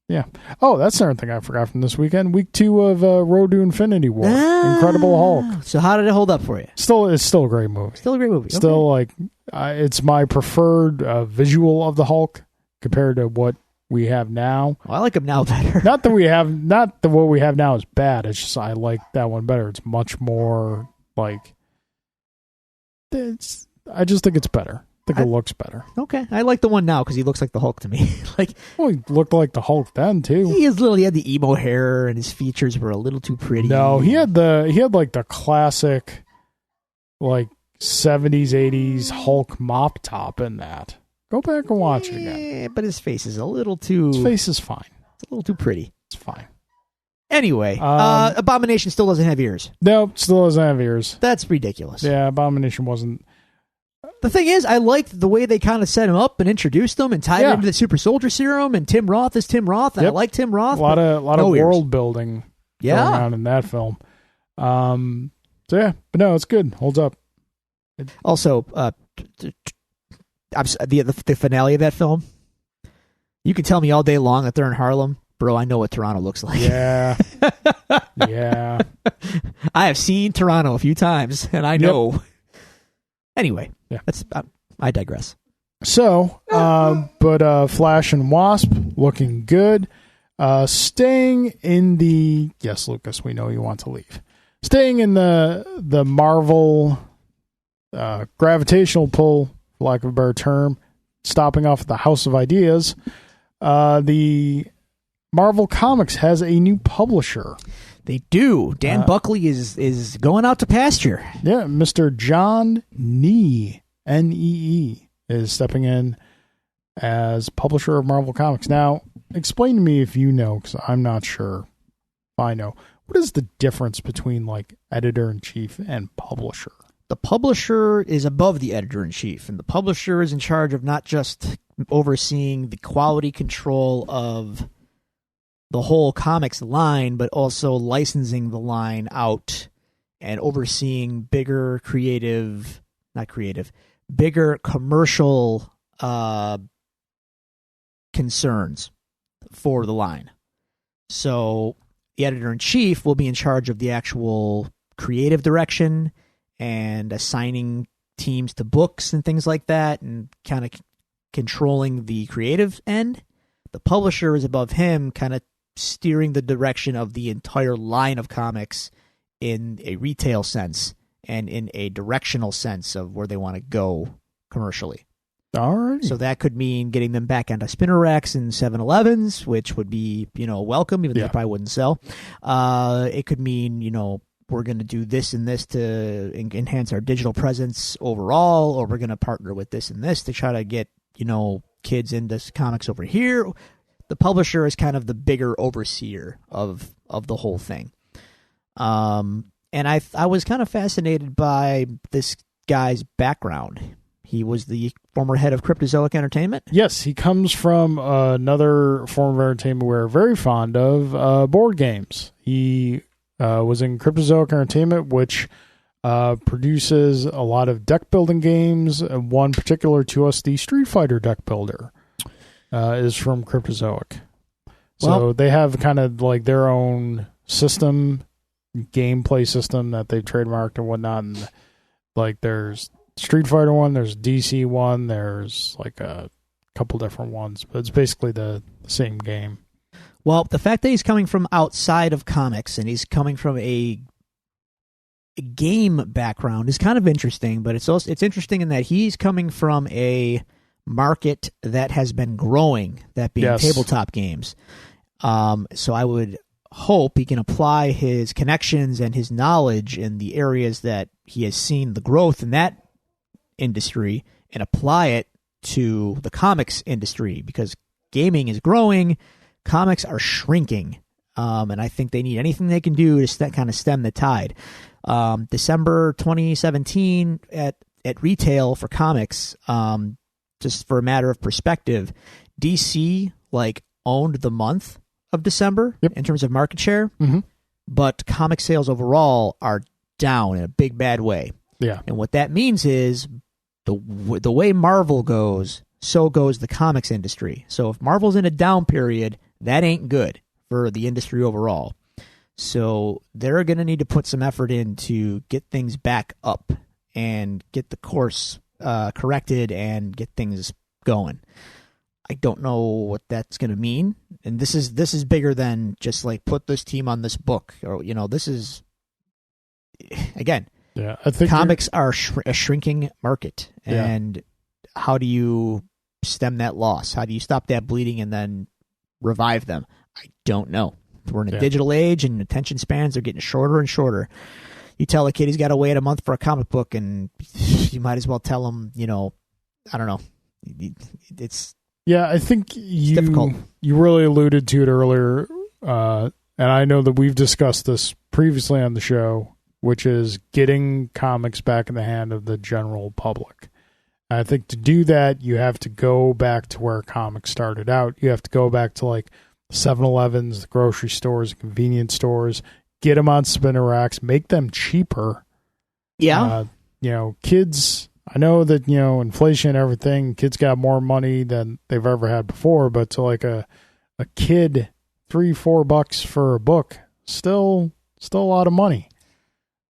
Yeah. Oh, that's another thing I forgot from this weekend. Week 2 of Road to Infinity War. Incredible Hulk. So how did it hold up for you? It's still a great movie. Still a great movie. Still it's my preferred visual of the Hulk compared to what we have now. Well, I like him now better. Not that what we have now is bad. It's just I like that one better. It's much more like I just think it's better. I think it looks better. Okay, I like the one now because he looks like the Hulk to me. Well, he looked like the Hulk then too. He had the emo hair and his features were a little too pretty. No, he had like the classic, like 70s 80s Hulk mop top in that. Go back and watch it again. But his face is a little too... His face is fine. It's a little too pretty. It's fine. Anyway, Abomination still doesn't have ears. Nope, still doesn't have ears. That's ridiculous. Yeah, Abomination wasn't... The thing is, I liked the way they kind of set him up and introduced him and tied him into the Super Soldier Serum, and Tim Roth is Tim Roth, and I like Tim Roth. A lot of world building going on in that film. So yeah, but no, it's good. Holds up. Also, the finale of that film, you can tell me all day long that they're in Harlem. Bro, I know what Toronto looks like. Yeah. Yeah. I have seen Toronto a few times, and I know. Yep. Anyway, that's I digress. So, but Flash and Wasp looking good. Staying in the... Yes, Lucas, we know you want to leave. Staying in the Marvel gravitational pull, for lack of a better term, stopping off at the House of Ideas, the Marvel Comics has a new publisher. They do. Dan Buckley is going out to pasture. Yeah, Mr. John Nee, N-E-E, is stepping in as publisher of Marvel Comics. Now, explain to me if you know, because I'm not sure if I know. What is the difference between, like, editor-in-chief and publisher? The publisher is above the editor-in-chief, and the publisher is in charge of not just overseeing the quality control of the whole comics line, but also licensing the line out and overseeing bigger commercial concerns for the line. So the editor-in-chief will be in charge of the actual creative direction and assigning teams to books and things like that and kind of controlling the creative end. The publisher is above him, kind of steering the direction of the entire line of comics in a retail sense and in a directional sense of where they want to go commercially. All right. So that could mean getting them back onto spinner racks and 7-Elevens, which would be, welcome, even though they probably wouldn't sell. It could mean, we're going to do this and this to enhance our digital presence overall, or we're going to partner with this and this to try to get, kids into comics over here. The publisher is kind of the bigger overseer of the whole thing. And I was kind of fascinated by this guy's background. He was the former head of Cryptozoic Entertainment. Yes, he comes from another form of entertainment we're very fond of, board games. He was in Cryptozoic Entertainment, which produces a lot of deck building games. One particular to us, the Street Fighter deck builder, is from Cryptozoic. So they have kind of like their own system, gameplay system that they've trademarked and whatnot. And like there's Street Fighter one, there's DC one, there's like a couple different ones, but it's basically the same game. Well, the fact that he's coming from outside of comics and he's coming from a game background is kind of interesting, but it's interesting in that he's coming from a market that has been growing, that being tabletop games. So I would hope he can apply his connections and his knowledge in the areas that he has seen the growth in that industry and apply it to the comics industry, because gaming is growing, comics are shrinking, and I think they need anything they can do to kind of stem the tide. December 2017 at retail for comics, just for a matter of perspective, DC owned the month of December in terms of market share, but comic sales overall are down in a big bad way. Yeah, and what that means is the way Marvel goes, so goes the comics industry. So if Marvel's in a down period, that ain't good for the industry overall. So they're going to need to put some effort in to get things back up and get the course corrected and get things going. I don't know what that's going to mean, and this is bigger than just put this team on this book, or this is again. Yeah, I think comics are a shrinking market, and how do you stem that loss? How do you stop that bleeding and then revive them? I don't know. We're in a digital age, and attention spans are getting shorter and shorter. You tell a kid he's got to wait a month for a comic book, and you might as well tell him, I don't know. It's I think difficult. You really alluded to it earlier, and I know that we've discussed this previously on the show, which is getting comics back in the hand of the general public. And I think to do that, you have to go back to where comics started out. You have to go back to 7-Elevens, the grocery stores, convenience stores, get them on spinner racks, make them cheaper. Yeah. Kids, I know that, inflation and everything, kids got more money than they've ever had before, but to a kid, $3-4 for a book, still a lot of money.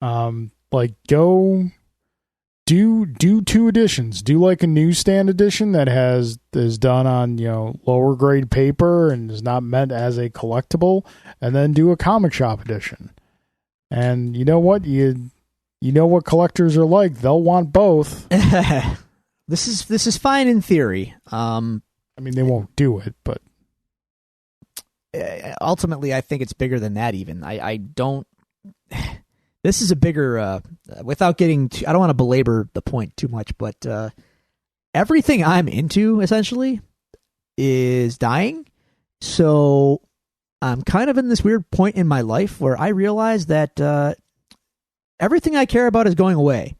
Go do 2 editions. Do a newsstand edition that is done on, lower grade paper and is not meant as a collectible, and then do a comic shop edition. And you know what? You know what collectors are like. They'll want both. This is fine in theory. They won't do it, but ultimately I think it's bigger than that even. I don't This is a bigger, without getting too, I don't want to belabor the point too much, but everything I'm into, essentially, is dying. So I'm kind of in this weird point in my life where I realize that everything I care about is going away.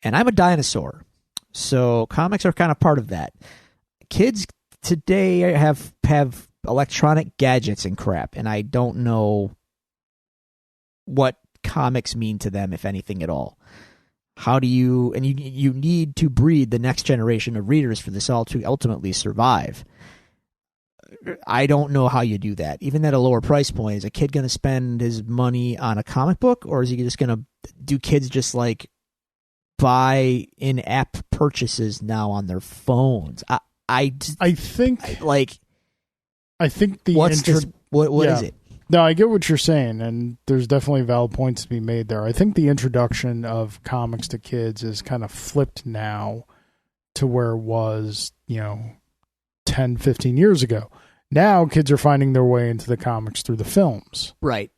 And I'm a dinosaur. So comics are kind of part of that. Kids today have electronic gadgets and crap, and I don't know what comics mean to them, if anything at all. How do you need to breed the next generation of readers for this all to ultimately survive. I don't know how you do that. Even at a lower price point, is a kid going to spend his money on a comic book, or is he just going to do kids just buy in-app purchases now on their phones? I think the what is it? No, I get what you're saying, and there's definitely valid points to be made there. I think the introduction of comics to kids is kind of flipped now to where it was, 10, 15 years ago. Now kids are finding their way into the comics through the films. Right.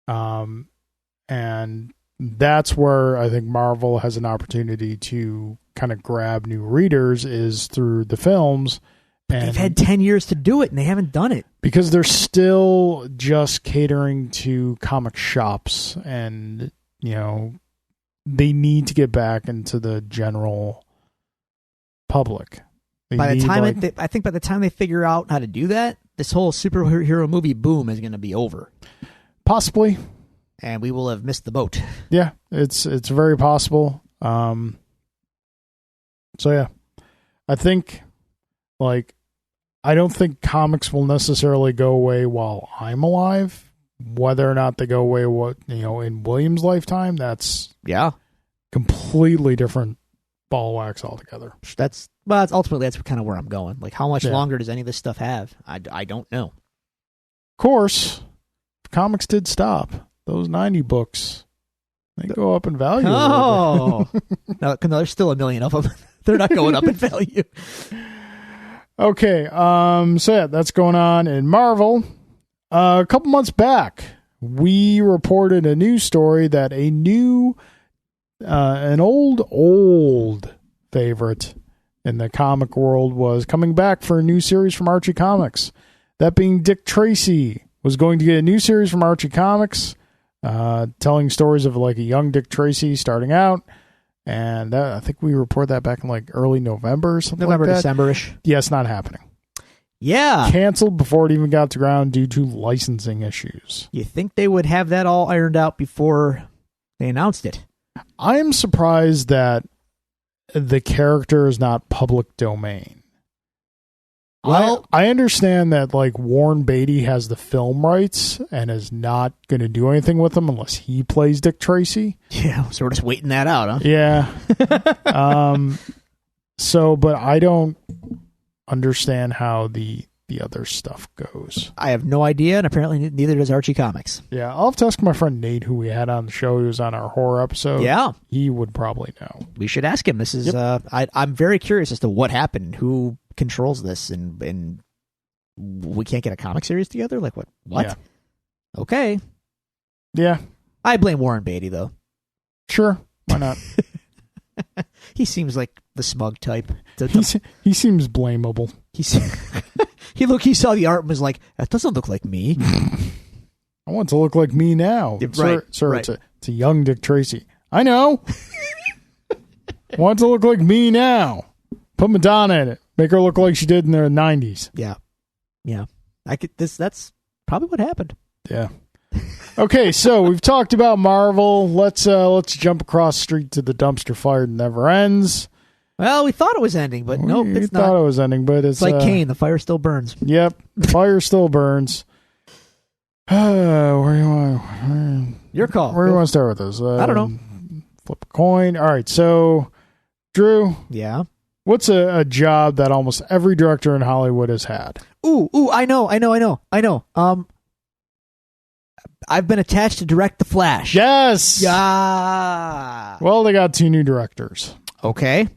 And that's where I think Marvel has an opportunity to kind of grab new readers is through the films. And they've had 10 years to do it, and they haven't done it. Because they're still just catering to comic shops, and, you know, they need to get back into the general public. I think by the time they figure out how to do that, this whole superhero movie boom is going to be over. Possibly. And we will have missed the boat. Yeah, it's very possible. So yeah, I think, like, I don't think comics will necessarily go away while I'm alive. Whether or not they go away, in William's lifetime, that's completely different ball of wax altogether. That's ultimately kind of where I'm going. Like, how much longer does any of this stuff have? I don't know. Of course, if comics did stop, those 90 books, they go up in value. Oh, no, there's still a million of them. They're not going up in value. Okay, so yeah, that's going on in Marvel. A couple months back, we reported a news story that an old favorite in the comic world was coming back for a new series from Archie Comics. That being Dick Tracy was going to get a new series from Archie Comics, telling stories of like a young Dick Tracy starting out. And I think we reported that back in like early November or something like that. December-ish. Yeah, it's not happening. Yeah. Canceled before it even got to ground due to licensing issues. You think they would have that all ironed out before they announced it? I am surprised that the character is not public domain. Well, I understand that like Warren Beatty has the film rights and is not going to do anything with them unless he plays Dick Tracy. Yeah, so we're just waiting that out, huh? Yeah. But I don't understand how the other stuff goes. I have no idea, and apparently neither does Archie Comics. Yeah, I'll have to ask my friend Nate, who we had on the show. He was on our horror episode. Yeah. He would probably know. We should ask him. This is I'm very curious as to what happened, who controls this, and we can't get a comic series together? Like what? Yeah. Okay. Yeah. I blame Warren Beatty, though. Sure. Why not? He seems like the smug type. He seems blamable. He saw the art and was like, that doesn't look like me. I want it to look like me now. Right, sir, right. It's a young Dick Tracy. I know. I want it to look like me now. Put Madonna in it. Make her look like she did in the 90s. Yeah. Yeah. That's probably what happened. Yeah. Okay, so we've talked about Marvel. Let's jump across the street to the dumpster fire that never ends. Well, we thought it was ending, but nope, it's not. We thought it was ending, but it's like Kane. The fire still burns. Yep, fire still burns. Where you want? Your call. Where do you want to start with this? I don't know. Flip a coin. All right, so Drew. Yeah. What's a job that almost every director in Hollywood has had? Ooh, I know. I've been attached to direct The Flash. Yes. Yeah. Well, they got 2 new directors. Okay.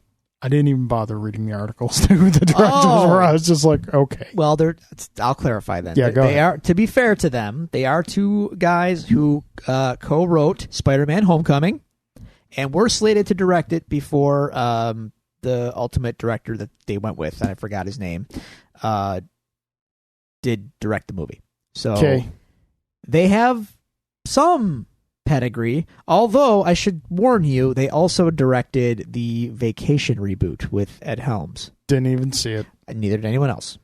I didn't even bother reading the articles to who the directors were. I was just like, okay. Well, I'll clarify then. Yeah, go ahead. They are, to be fair to them, they are 2 guys who co-wrote Spider-Man: Homecoming, and were slated to direct it before the ultimate director that they went with, and I forgot his name, did direct the movie. So okay. They have some pedigree, although I should warn you, they also directed the Vacation reboot with Ed Helms. Didn't even see it. And neither did anyone else.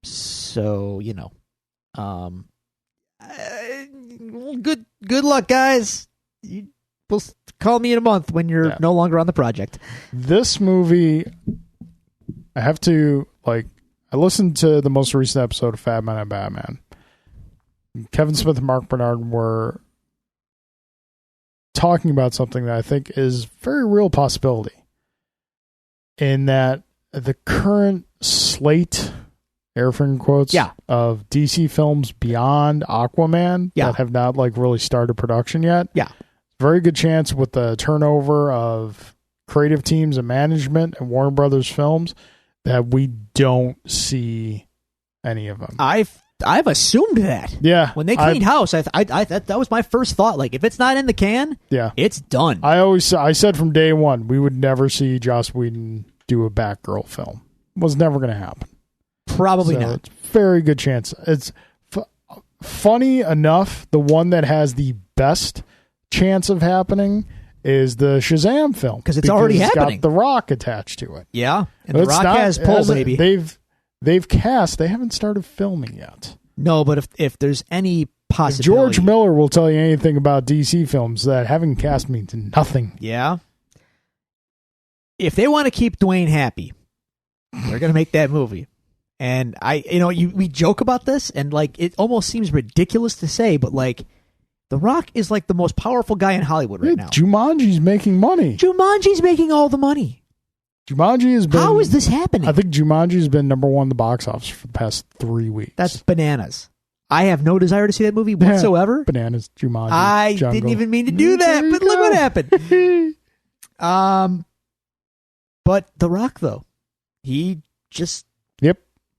So, good luck, guys. Will call me in a month when you're no longer on the project. This movie, I have to, I listened to the most recent episode of Fat Man and Batman. Kevin Smith and Mark Bernard were talking about something that I think is very real possibility, in that the current slate, air finger quotes, of DC films beyond Aquaman that have not really started production yet. Yeah. Very good chance with the turnover of creative teams and management and Warner Brothers Films that we don't see any of them. I I've assumed that. Yeah. When they cleaned house, that was my first thought. Like, if it's not in the can, yeah, it's done. I said from day one we would never see Joss Whedon do a Batgirl film. It was never going to happen. Probably so not. It's very good chance. It's funny enough. The one that has the best chance of happening is the Shazam film because it's already happening. Got The Rock attached to it. Yeah, and The Rock has pull, baby. They've cast. They haven't started filming yet. No, but if there's any possibility, if George Miller will tell you anything about DC films, that having cast means nothing. Yeah. If they want to keep Dwayne happy, they're going to make that movie. And we joke about this, and like it almost seems ridiculous to say, but like The Rock is like the most powerful guy in Hollywood right now. Jumanji's making money. Jumanji's making all the money. Jumanji has been. How is this happening? I think Jumanji's been number one in the box office for the past 3 weeks. That's bananas. I have no desire to see that movie whatsoever. Bananas, Jumanji. I Jungle. didn't even mean to do that, but look what happened. But The Rock, though, he just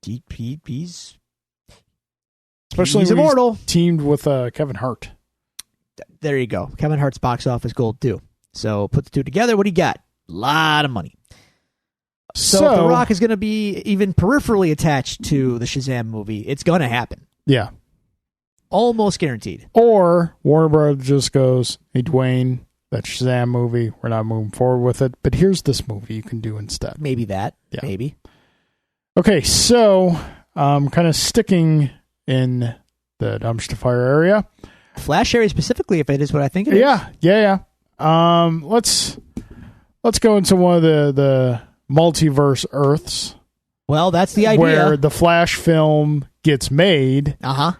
he's especially he's immortal. He's teamed with Kevin Hart. There you go. Kevin Hart's box office gold too. So put the two together. What do you got? A lot of money. So if The Rock is going to be even peripherally attached to the Shazam movie, it's going to happen. Yeah. Almost guaranteed. Or Warner Bros. Just goes, hey, Dwayne, that Shazam movie, we're not moving forward with it, but here's this movie you can do instead. Maybe that. Yeah. Maybe. Okay, so kind of sticking in the dumpster fire area. Flash area specifically, if it is what I think it is. Yeah. Let's go into one of the multiverse Earths. Well, that's the idea. Where the Flash film gets made. Uh-huh.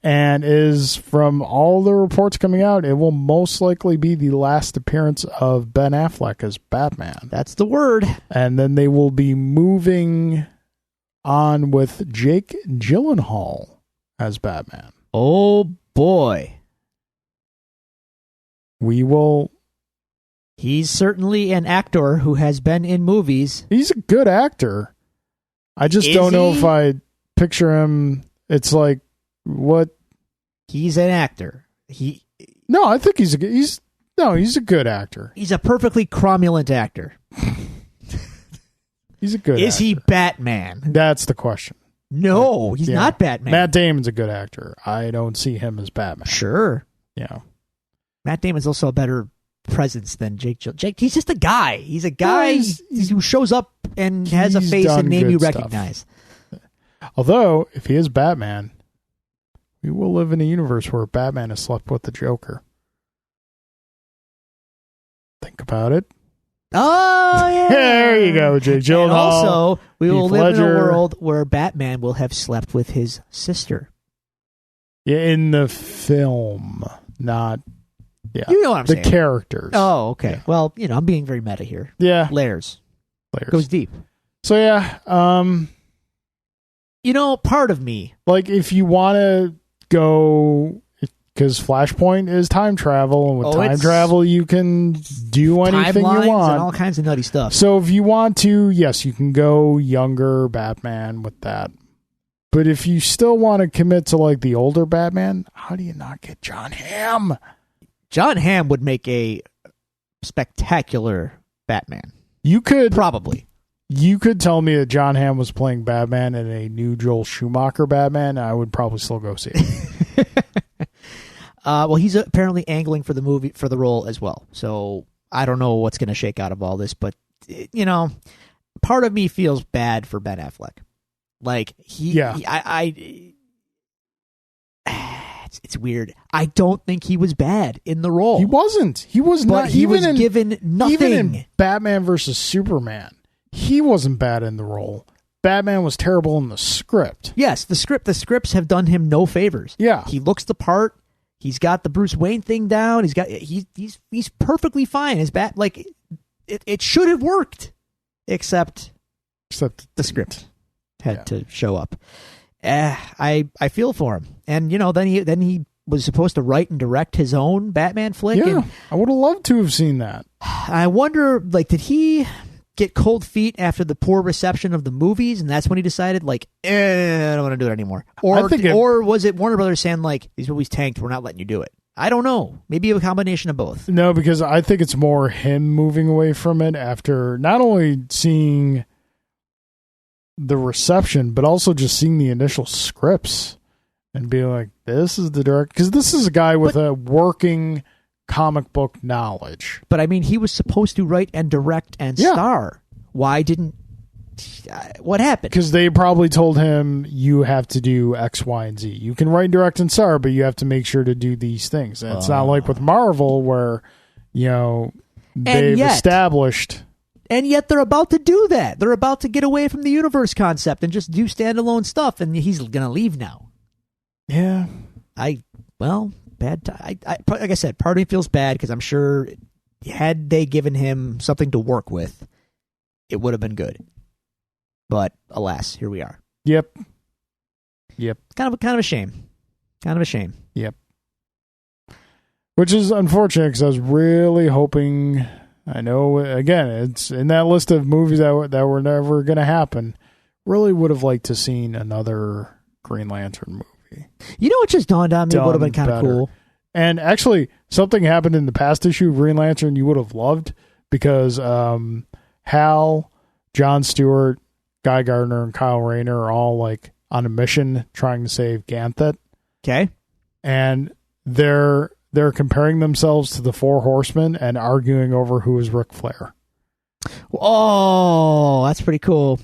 And is, from all the reports coming out, it will most likely be the last appearance of Ben Affleck as Batman. That's the word. And then they will be moving on with Jake Gyllenhaal as Batman. Oh, boy. He's certainly an actor who has been in movies. He's a good actor. I just don't know if I picture him. It's like, what? He's an actor. No, I think he's a good actor. He's a perfectly cromulent actor. He's a good Is actor. he Batman? That's the question. No, he's not Batman. Matt Damon's a good actor. I don't see him as Batman. Sure. Yeah. Matt Damon's also a better presence than Jake Gyllenhaal. Jake, he's just a guy. He's a guy who shows up and has a face and name you recognize. Although, if he is Batman, we will live in a universe where Batman has slept with the Joker. Think about it. Oh, yeah. There you go, Jake Gyllenhaal. And also, we will live Ledger. in a world where Batman will have slept with his sister. Yeah, in the film, not... Yeah, you know what I'm saying. The characters. Oh, okay. Yeah. Well, I'm being very meta here. Yeah. Layers. Goes deep. So, yeah. Part of me... Like, if you want to go... Because Flashpoint is time travel, and with time travel, you can do anything you want. And all kinds of nutty stuff. So if you want to, yes, you can go younger Batman with that. But if you still want to commit to, like, the older Batman, how do you not get John Hamm? John Hamm would make a spectacular Batman. You could... Probably. You could tell me that John Hamm was playing Batman in a new Joel Schumacher Batman, and I would probably still go see it. Well, he's apparently angling for the role as well. So I don't know what's going to shake out of all this, but part of me feels bad for Ben Affleck. Like it's weird. I don't think he was bad in the role. He wasn't. He was but not. He was given nothing. Even in Batman versus Superman, he wasn't bad in the role. Batman was terrible in the script. Yes, the scripts have done him no favors. Yeah, he looks the part. He's got the Bruce Wayne thing down. He's perfectly fine as Bat. Like it should have worked, except the script had to show up. I feel for him, and then he was supposed to write and direct his own Batman flick. Yeah, and I would have loved to have seen that. I wonder, like, did he get cold feet after the poor reception of the movies, and that's when he decided, like, I don't want to do it anymore? Or was it Warner Brothers saying, like, these movies tanked, we're not letting you do it? I don't know. Maybe a combination of both. No, because I think it's more him moving away from it after not only seeing the reception, but also just seeing the initial scripts and being like, this is the director. Because this is a guy with a working comic book knowledge. But, I mean, he was supposed to write and direct and star. Why didn't... what happened? Because they probably told him, you have to do X, Y, and Z. You can write, direct, and star, but you have to make sure to do these things. And it's not like with Marvel where, they've established... And yet they're about to do that. They're about to get away from the universe concept and just do standalone stuff, and he's going to leave now. Yeah. Bad time. Like I said, part of me feels bad because I'm sure had they given him something to work with, it would have been good. But alas, here we are. Yep. Kind of a shame. Yep. Which is unfortunate because I was really hoping. I know, again, it's in that list of movies that were never going to happen. Really would have liked to seen another Green Lantern movie. You know what just dawned on me? Would have been kind of cool. And actually, something happened in the past issue of Green Lantern you would have loved because Hal, Jon Stewart, Guy Gardner, and Kyle Rayner are all like on a mission trying to save Ganthet. Okay. And they're comparing themselves to the Four Horsemen and arguing over who is Ric Flair. Oh, that's pretty cool.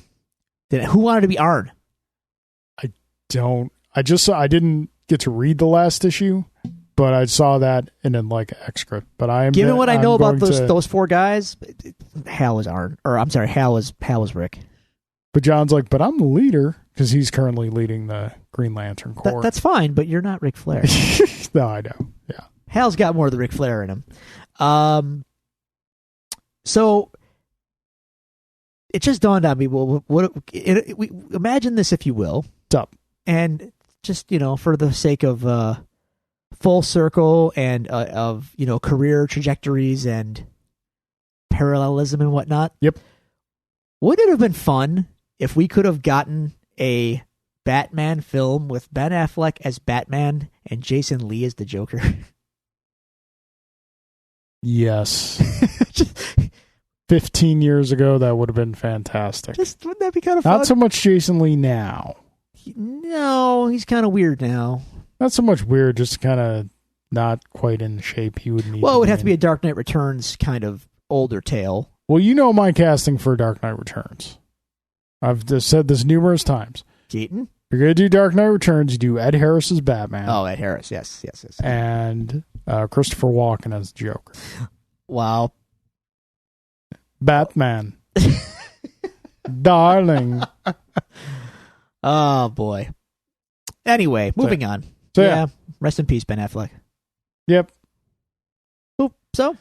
Who wanted to be Arn? I didn't get to read the last issue, but I saw that in like an excerpt. But given what I know about those four guys, Hal was Arn, or I'm sorry, Hal was Rick. But John's like, but I'm the leader because he's currently leading the Green Lantern Corps. That's fine, but you're not Ric Flair. No, I know. Yeah. Hal's got more of the Ric Flair in him. So it just dawned on me. Well, imagine this, if you will. What's up? And just, for the sake of full circle and of career trajectories and parallelism and whatnot. Yep. Wouldn't it have been fun if we could have gotten a Batman film with Ben Affleck as Batman and Jason Lee as the Joker? Yes. 15 years ago, that would have been fantastic. Wouldn't that be kind of fun? Not so much Jason Lee now. No, he's kind of weird now. Not so much weird, just kind of not quite in the shape he would need. Well, it would have to be a Dark Knight Returns kind of older tale. Well, my casting for Dark Knight Returns. I've just said this numerous times. Keaton? If you're going to do Dark Knight Returns, you do Ed Harris as Batman. Oh, Ed Harris, yes. And Christopher Walken as Joker. Wow. Batman. Darling. Oh, boy. Anyway, moving on. So, yeah. Rest in peace, Ben Affleck. Yep. Oop, so,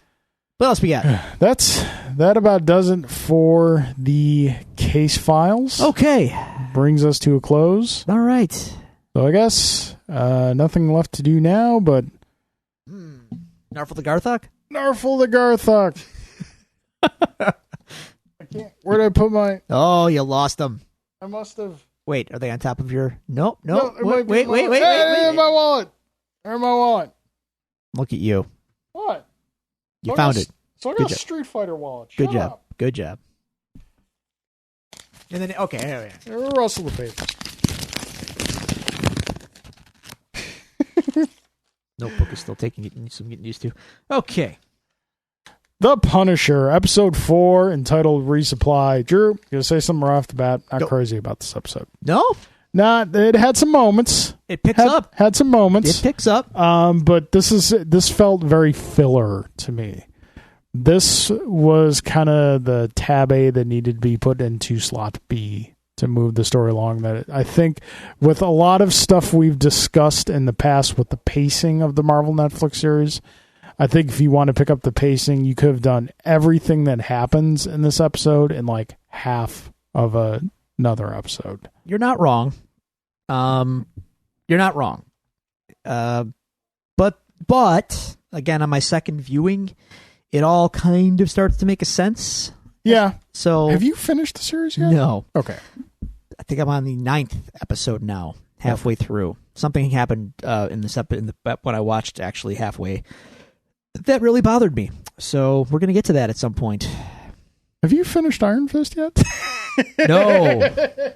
what else we got? That about does it for the case files. Okay. Brings us to a close. All right. So I guess nothing left to do now, but... Narfel the Garthok? Narfel the Garthok. I can't... Where did I put my... Oh, you lost them. I must have... Wait, are they on top of your... No. Wait. Wait. Hey, my wallet. There's my wallet. Look at you. What? You found it. So I got a Street Fighter wallet. Good job. Good job. And then, okay, here we are. Rustle the paper. Notebook is still getting used to. Okay. The Punisher, episode 4, entitled Resupply. Drew, you gonna say something right off the bat? Not crazy about this episode. No? It had some moments. It picks up. Had some moments. It picks up. But this felt very filler to me. This was kind of the tab A that needed to be put into slot B to move the story along. That I think with a lot of stuff we've discussed in the past with the pacing of the Marvel Netflix series, I think if you want to pick up the pacing, you could have done everything that happens in this episode in like half of another episode. You're not wrong. You're not wrong. But again, on my second viewing, it all kind of starts to make a sense. Yeah. So Have you finished the series yet? No. Okay. I think I'm on the 9th episode now, halfway through. Something happened when I watched actually halfway that really bothered me. So we're going to get to that at some point. Have you finished Iron Fist yet?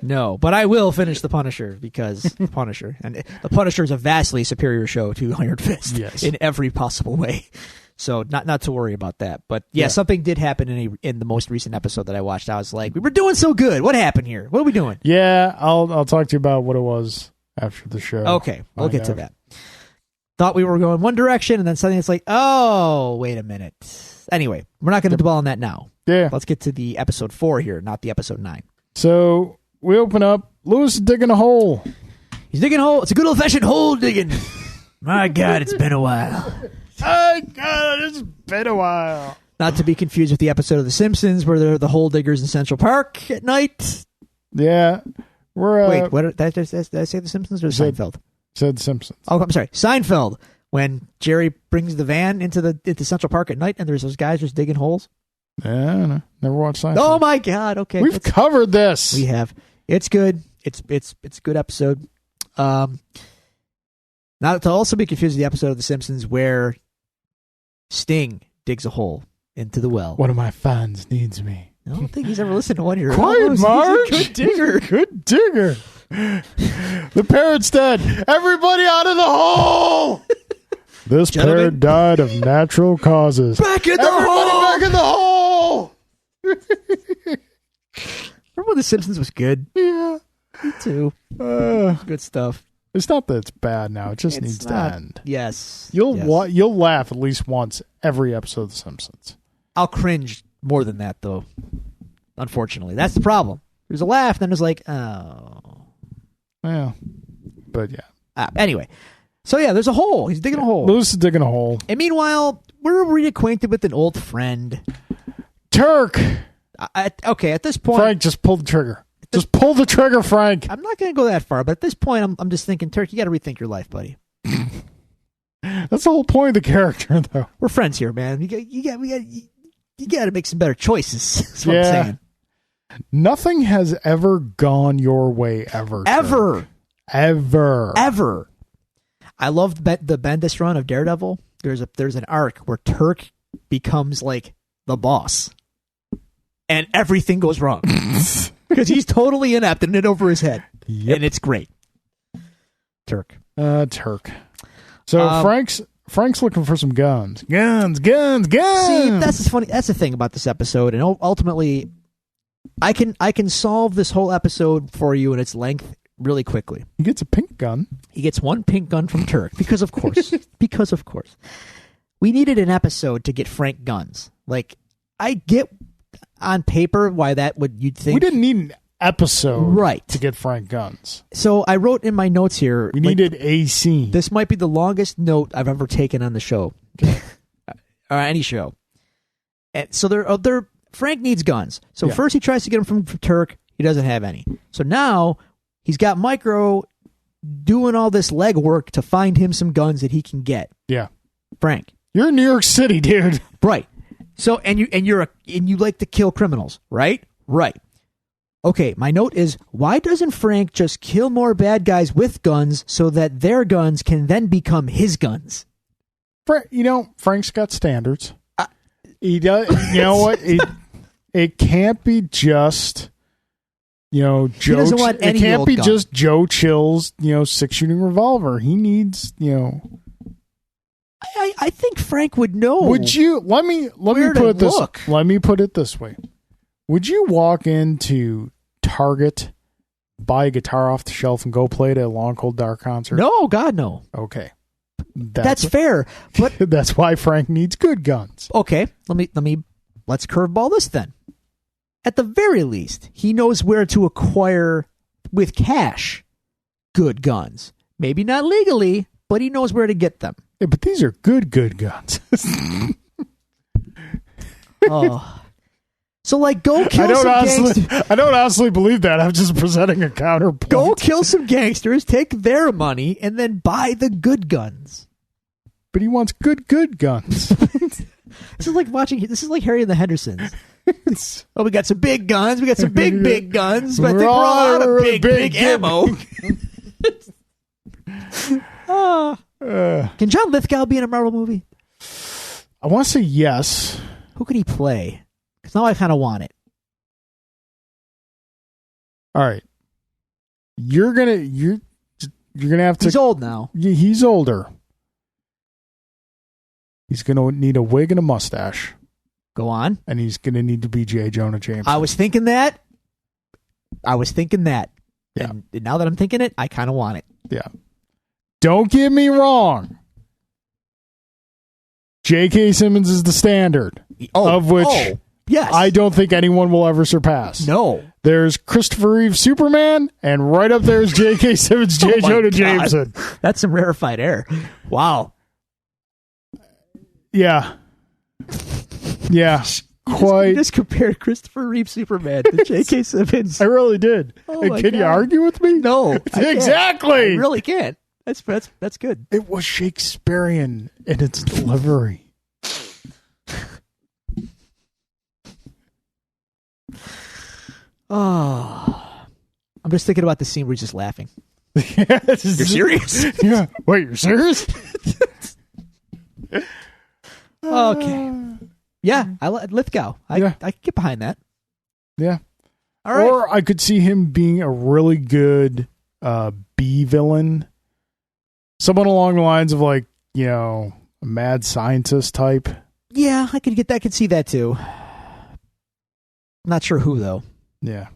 No. But I will finish The Punisher because The Punisher is a vastly superior show to Iron Fist in every possible way. So not to worry about that. But yeah, something did happen in the most recent episode that I watched. I was like, we were doing so good. What happened here? What are we doing? Yeah, I'll talk to you about what it was after the show. Okay, we'll get to that. Thought we were going one direction, and then suddenly it's like, oh, wait a minute. Anyway, we're not going to dwell on that now. Yeah. Let's get to the episode 4 here, not the episode 9. So we open up. Lewis is digging a hole. He's digging a hole. It's a good old-fashioned hole digging. My God, it's been a while. My God, it's been a while. Not to be confused with the episode of The Simpsons where they're the hole diggers in Central Park at night. Yeah. Wait, what? Did I say The Simpsons or Seinfeld? Said Simpsons. Oh, I'm sorry. Seinfeld. When Jerry brings the van into Central Park at night and there's those guys just digging holes. Yeah, no, never watched Seinfeld. Oh my God! Okay, we've covered this. We have. It's good. It's a good episode. Not to also be confused with the episode of The Simpsons where Sting digs a hole into the well. One of my fans needs me. I don't think he's ever listened to one of your Quiet, Marge. He's a good digger. Good digger. The parrot's dead. Everybody out of the hole. This parrot died of natural causes. Back in the Everybody hole. back in the hole. Remember when The Simpsons was good? Yeah. Me too. Good stuff. It's not that it's bad now. It just needs to end. Yes. You'll laugh at least once every episode of The Simpsons. I'll cringe more than that, though. Unfortunately. That's the problem. There's a laugh, then it's like, oh. Yeah. But yeah. Anyway. So yeah, there's a hole. He's digging a hole. Lewis is digging a hole. And meanwhile, we're reacquainted with an old friend. Turk. Okay, at this point... Frank, just pull the trigger. Just pull the trigger, Frank. I'm not going to go that far, but at this point, I'm just thinking, Turk, you got to rethink your life, buddy. That's the whole point of the character, though. We're friends here, man. You got to make some better choices. That's what I'm saying. Nothing has ever gone your way ever. Ever. Ever. Ever. I love the Bendis run of Daredevil. There's an arc where Turk becomes like the boss, and everything goes wrong because he's totally inept and in over his head, and it's great. Turk. Turk. So Frank's looking for some guns. Guns. See, that's funny. That's the thing about this episode, and ultimately, I can solve this whole episode for you in its length really quickly. He gets a pink gun. He gets one pink gun from Turk because, of course, we needed an episode to get Frank guns. Like, I get on paper why that would you'd think we didn't need an episode right to get Frank guns. So I wrote in my notes here. We needed a scene. This might be the longest note I've ever taken on the show, or any show. And so Frank needs guns. So first he tries to get them from Turk. He doesn't have any. So now he's got Micro doing all this legwork to find him some guns that he can get. Yeah, Frank, you're in New York City, dude. Right. So and you like to kill criminals, right? Right. Okay, my note is, why doesn't Frank just kill more bad guys with guns so that their guns can then become his guns? Frank's got standards. He does. You know what? It can't be just, Joe. He doesn't want any it can't old be gun. just Joe Chill's, 6-shooting revolver. He needs, I think Frank would know. Would you let me put it this? Let me put it this way. Would you walk into Target, buy a guitar off the shelf, and go play at a Long Cold Dark concert? No, God, no. Okay, that's fair. But that's why Frank needs good guns. Okay, let's curveball this then. At the very least, he knows where to acquire with cash good guns. Maybe not legally, but he knows where to get them. Yeah, but these are good guns. Oh. So, go kill some gangsters. I don't honestly believe that. I'm just presenting a counterpoint. Go kill some gangsters, take their money, and then buy the good guns. But he wants good guns. This is like Harry and the Hendersons. Oh, we got some big guns. We got some big guns, but they We're brought all a lot of really big big ammo. Can John Lithgow be in a Marvel movie? I want to say yes. Who could he play? Because now I kind of want it. All right. You're gonna have to. He's old now. He's older. He's gonna need a wig and a mustache, Go on. and he's gonna need to be J. Jonah Jameson. I was thinking that. Yeah. And now that I'm thinking it, I kind of want it. Yeah. Don't get me wrong. J.K. Simmons is the standard, of which yes. I don't think anyone will ever surpass. No. There's Christopher Reeve Superman, and right up there is J.K. Simmons, J. my Jonah God. Jameson. That's some rarefied air. Wow. Yeah. Yeah. You Quite. just compared Christopher Reeve Superman to J.K. Simmons. I really did. Oh And my can you God. argue with me? No. I can't. Exactly. I really can't. That's good. It was Shakespearean in its delivery. Oh. I'm just thinking about the scene where he's just laughing. You're serious? Yeah. Wait, you're serious? Okay. Yeah, Lithgow. I can get behind that. Yeah. All right. Or I could see him being a really good B villain. Someone along the lines of like, a mad scientist type. Yeah, I could see that too. Not sure who though. Yeah.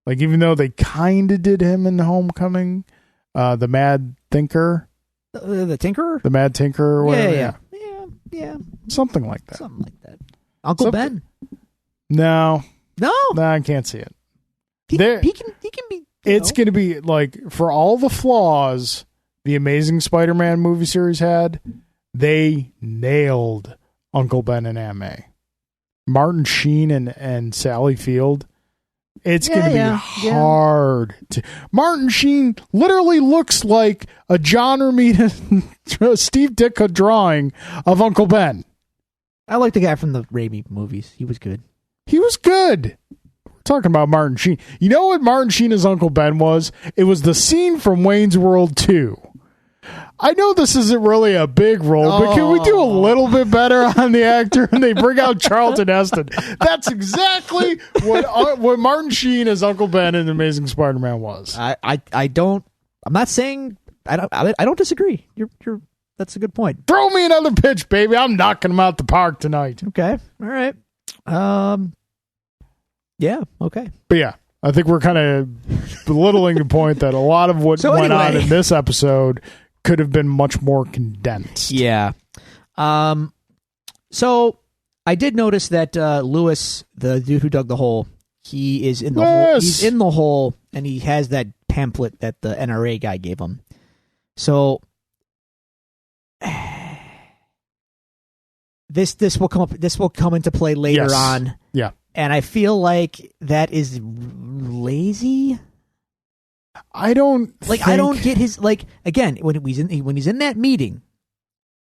Like even though they kind of did him in Homecoming, the Mad Thinker. The Tinkerer? The Mad Tinker or whatever. Yeah. Something like that. Something like that. Uncle Ben? No. No. I can't see it. He can be. It's going to be like, for all the flaws the Amazing Spider-Man movie series had, they nailed Uncle Ben and Aunt May. Martin Sheen and Sally Field. It's going to be hard. Martin Sheen literally looks like a John Romita, Steve Ditko drawing of Uncle Ben. I like the guy from the Raimi movies. He was good. He was good. We're talking about Martin Sheen. You know what Martin Sheen as Uncle Ben was? It was the scene from Wayne's World 2. I know this isn't really a big role, but can we do a little bit better on the actor? And they bring out Charlton Heston. That's exactly what Martin Sheen as Uncle Ben in Amazing Spider-Man was. I don't. I'm not saying I don't disagree. You're. That's a good point. Throw me another pitch, baby. I'm knocking him out the park tonight. Okay. All right. Yeah. Okay. But yeah, I think we're kind of belittling the point that a lot of what went on in this episode could have been much more condensed. Yeah. So I did notice that Lewis, the dude who dug the hole, he is in the hole. He's in the hole, and he has that pamphlet that the NRA guy gave him. So this will come up. This will come into play later on. Yeah. And I feel like that is lazy. I don't get his, again, when he's in that meeting,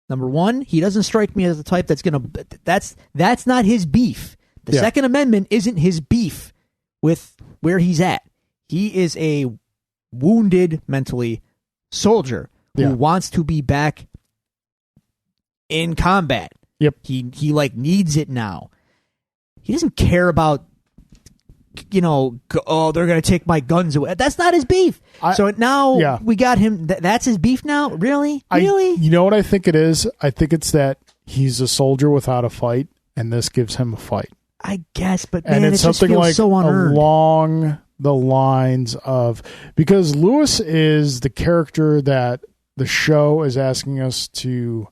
number one, he doesn't strike me as the type that's not his beef. The Second Amendment isn't his beef with where he's at. He is a wounded mentally soldier who wants to be back in combat. Yep. He needs it now. He doesn't care about, they're going to take my guns away. That's not his beef. So now we got him. That's his beef now? Really? You know what I think it is? I think it's that he's a soldier without a fight, and this gives him a fight. I guess, but man, it's something just feels like so unearned. Along the lines of, because Lewis is the character that the show is asking us to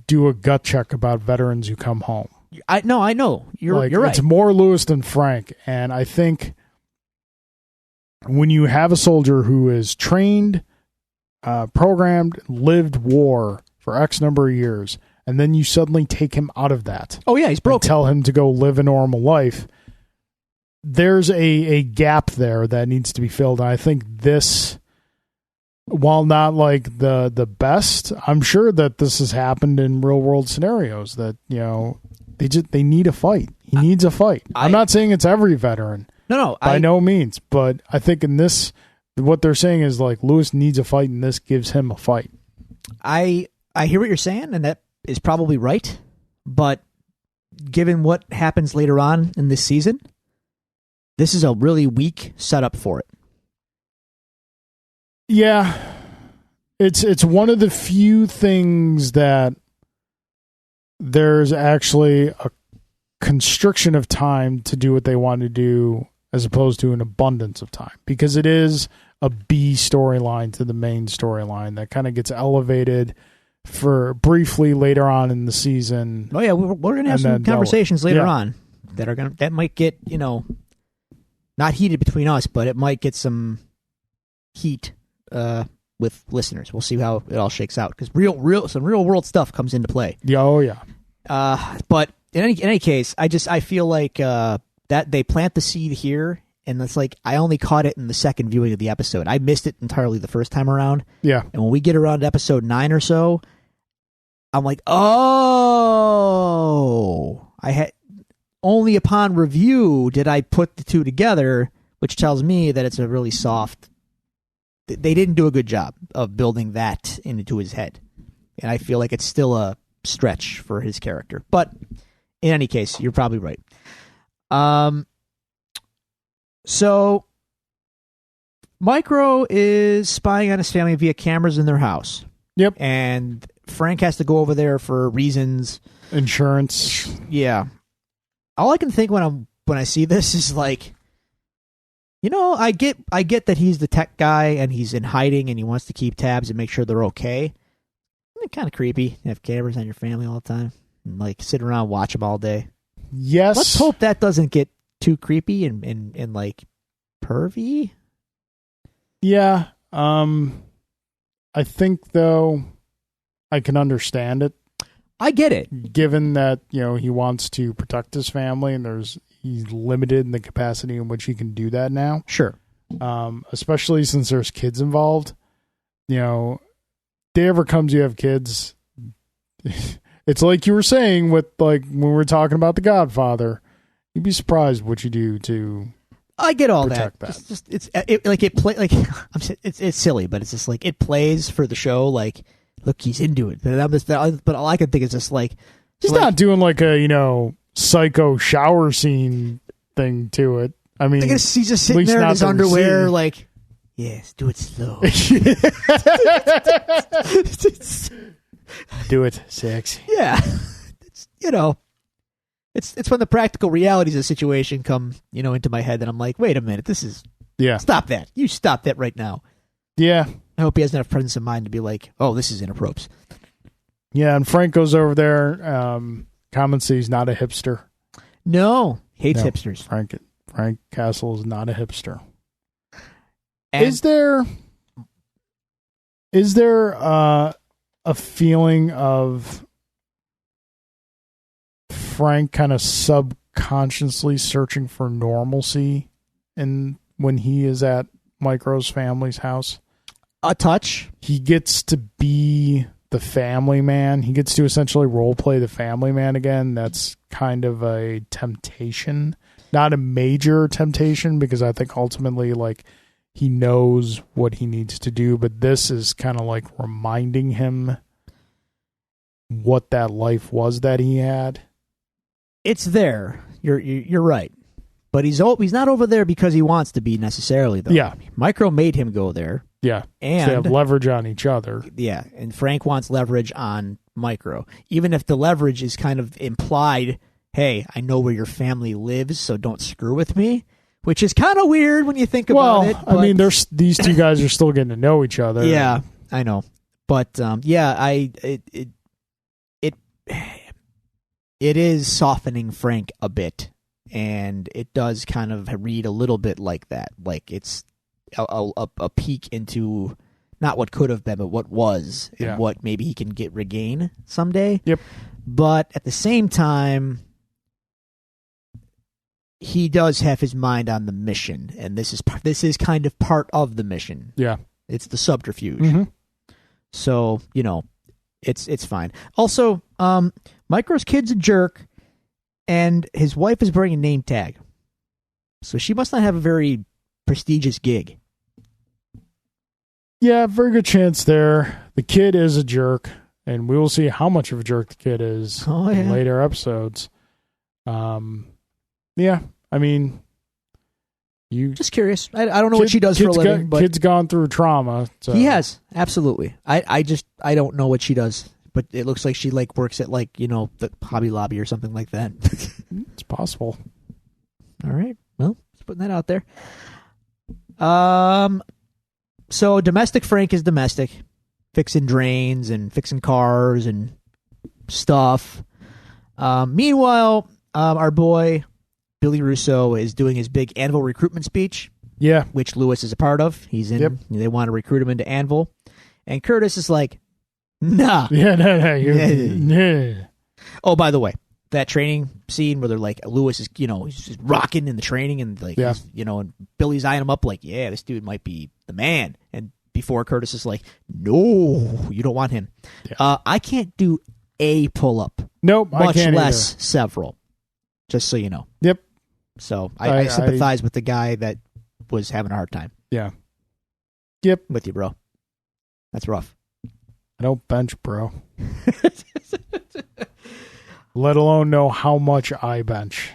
do a gut check about veterans who come home. I know. You're right. It's more Lewis than Frank. And I think when you have a soldier who is trained, programmed, lived war for X number of years, and then you suddenly take him out of that. Oh, yeah, he's broken. Tell him to go live a normal life. There's a gap there that needs to be filled. And I think this, while not like the best, I'm sure that this has happened in real world scenarios that, they need a fight. He needs a fight. I'm not saying it's every veteran. No, by no means. But I think in this, what they're saying is like Lewis needs a fight, and this gives him a fight. I hear what you're saying, and that is probably right. But given what happens later on in this season, this is a really weak setup for it. Yeah, it's one of the few things that there's actually a constriction of time to do what they want to do as opposed to an abundance of time, because it is a B storyline to the main storyline that kind of gets elevated for briefly later on in the season. Oh yeah, we're going to have some conversations later on that might get, not heated between us, but it might get some heat with listeners. We'll see how it all shakes out, because some real world stuff comes into play. Yeah, oh yeah. But in any case, I feel like that they plant the seed here, and it's like I only caught it in the second viewing of the episode. I missed it entirely the first time around. Yeah. And when we get around to episode 9 or so, I'm like, oh, I had only upon review did I put the two together, which tells me that it's a really soft. They didn't do a good job of building that into his head, and I feel like it's still a stretch for his character. But in any case, you're probably right. So Micro is spying on his family via cameras in their house. Yep. And Frank has to go over there for reasons. Insurance. Yeah. All I can think when I see this is like, I get that he's the tech guy and he's in hiding and he wants to keep tabs and make sure they're okay. It's kind of creepy to have cameras on your family all the time and like sit around and watch them all day. Yes. Let's hope that doesn't get too creepy and like pervy. Yeah. I think though I can understand it. I get it. Given that, he wants to protect his family and he's limited in the capacity in which he can do that now. Sure. Especially since there's kids involved. Day ever comes you have kids. It's like you were saying with like when we were talking about The Godfather. You'd be surprised what you do to I get all that. Just it's silly, but it's just like it plays for the show. Like, look, he's into it. But all I can think is just like he's not doing like a psycho shower scene thing to it. I mean, I guess he's just sitting there in his underwear, like, yes, do it slow. Do it sexy. Yeah, It's when the practical realities of the situation come, into my head, and I'm like, wait a minute, stop that. You stop that right now. Yeah. I hope he has enough presence of mind to be like, oh, this is inappropriate. Yeah, and Frank goes over there, comments that he's not a hipster. No, hates hipsters. Frank Castle is not a hipster. And is there a feeling of Frank kind of subconsciously searching for normalcy when he is at Micro's family's house? A touch. He gets to be the family man. He gets to essentially role play the family man again. That's kind of a temptation. Not a major temptation, because I think ultimately like he knows what he needs to do, but this is kind of like reminding him what that life was that he had. It's there. You're right. But he's not over there because he wants to be necessarily, though. Yeah. Micro made him go there. Yeah. And they have leverage on each other. Yeah. And Frank wants leverage on Micro. Even if the leverage is kind of implied, hey, I know where your family lives, so don't screw with me. Which is kind of weird when you think about it. Well, I mean, these two guys are still getting to know each other. Yeah, I know. But, it is softening Frank a bit, and it does kind of read a little bit like that. Like it's a peek into not what could have been, but what was, and what maybe he can regain someday. Yep. But at the same time, he does have his mind on the mission, and this is kind of part of the mission. Yeah. It's the subterfuge. Mm-hmm. So, it's fine. Also, Micro's kid's a jerk, and his wife is wearing a name tag. So she must not have a very prestigious gig. Yeah, very good chance there. The kid is a jerk, and we will see how much of a jerk the kid is in later episodes. Yeah, I mean, just curious. I don't know what she does for a living, but kid's gone through trauma. So. He has, absolutely. I don't know what she does, but it looks like she works at the Hobby Lobby or something like that. It's possible. All right. Well, just putting that out there. So domestic Frank is domestic, fixing drains and fixing cars and stuff. Meanwhile, our boy Billy Russo is doing his big Anvil recruitment speech. Yeah, which Lewis is a part of. He's in. Yep. They want to recruit him into Anvil, and Curtis is like, "Nah." Yeah, no. Oh, by the way, that training scene where they're like, Lewis is, he's just rocking in the training, and and Billy's eyeing him up like, yeah, this dude might be the man. And before Curtis is like, no, you don't want him. Yeah. I can't do a pull-up. Nope, much I can't less either. Several. Just so you know. Yep. So I sympathize with the guy that was having a hard time. Yeah. Yep. With you, bro. That's rough. I don't bench, bro. Let alone know how much I bench.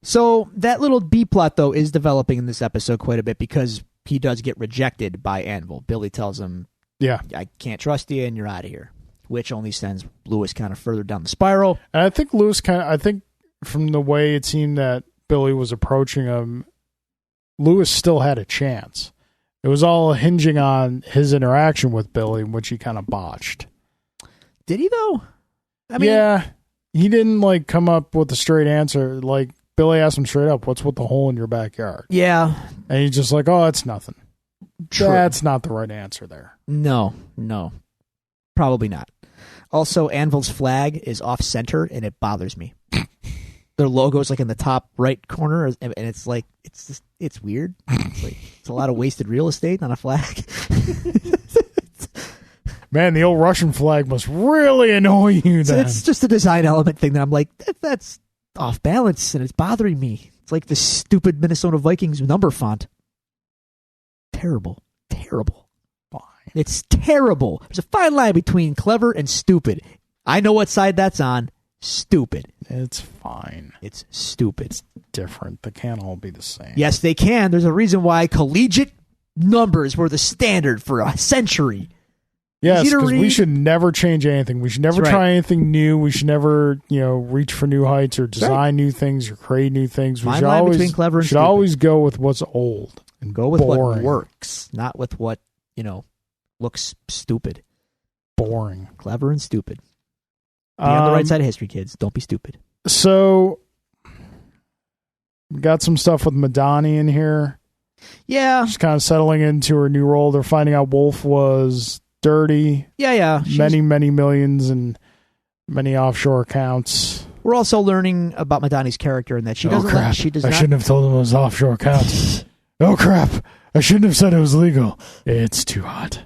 So that little B plot, though, is developing in this episode quite a bit because he does get rejected by Anvil. Billy tells him, "Yeah, I can't trust you, and you're out of here," which only sends Lewis kind of further down the spiral. And I think I think from the way it seemed that Billy was approaching him, Lewis still had a chance. It was all hinging on his interaction with Billy, which he kind of botched. Did he, though? I mean, yeah. He didn't come up with a straight answer. Billy asked him straight up, "What's with the hole in your backyard?" Yeah. And he's just like, "Oh, it's nothing." True. That's not the right answer there. No. Probably not. Also, Anvil's flag is off center and it bothers me. Their logo is in the top right corner, and it's it's weird. It's a lot of wasted real estate on a flag. Man, the old Russian flag must really annoy you then. It's just a design element thing that I'm like, that's off balance and it's bothering me. It's like the stupid Minnesota Vikings number font. Terrible. Fine. It's terrible. There's a fine line between clever and stupid. I know what side that's on. Stupid. It's fine. It's stupid. It's different. They can't all be the same. Yes, they can. There's a reason why collegiate numbers were the standard for a century. Yes, because we should never change anything. We should never try anything new. We should never, reach for new heights or design new things or create new things. We should always between clever and should always go with what's old and go with boring. what works, not with what looks stupid. Boring, clever, and stupid. Be on the right side of history, kids. Don't be stupid. So, we got some stuff with Madani in here. Yeah, she's kind of settling into her new role. They're finding out Wolf was dirty. Yeah. Many millions and many offshore accounts. We're also learning about Madani's character and that she doesn't. Crap. She does I not. shouldn't have told him it was offshore accounts. Oh crap! I shouldn't have said it was legal. It's too hot.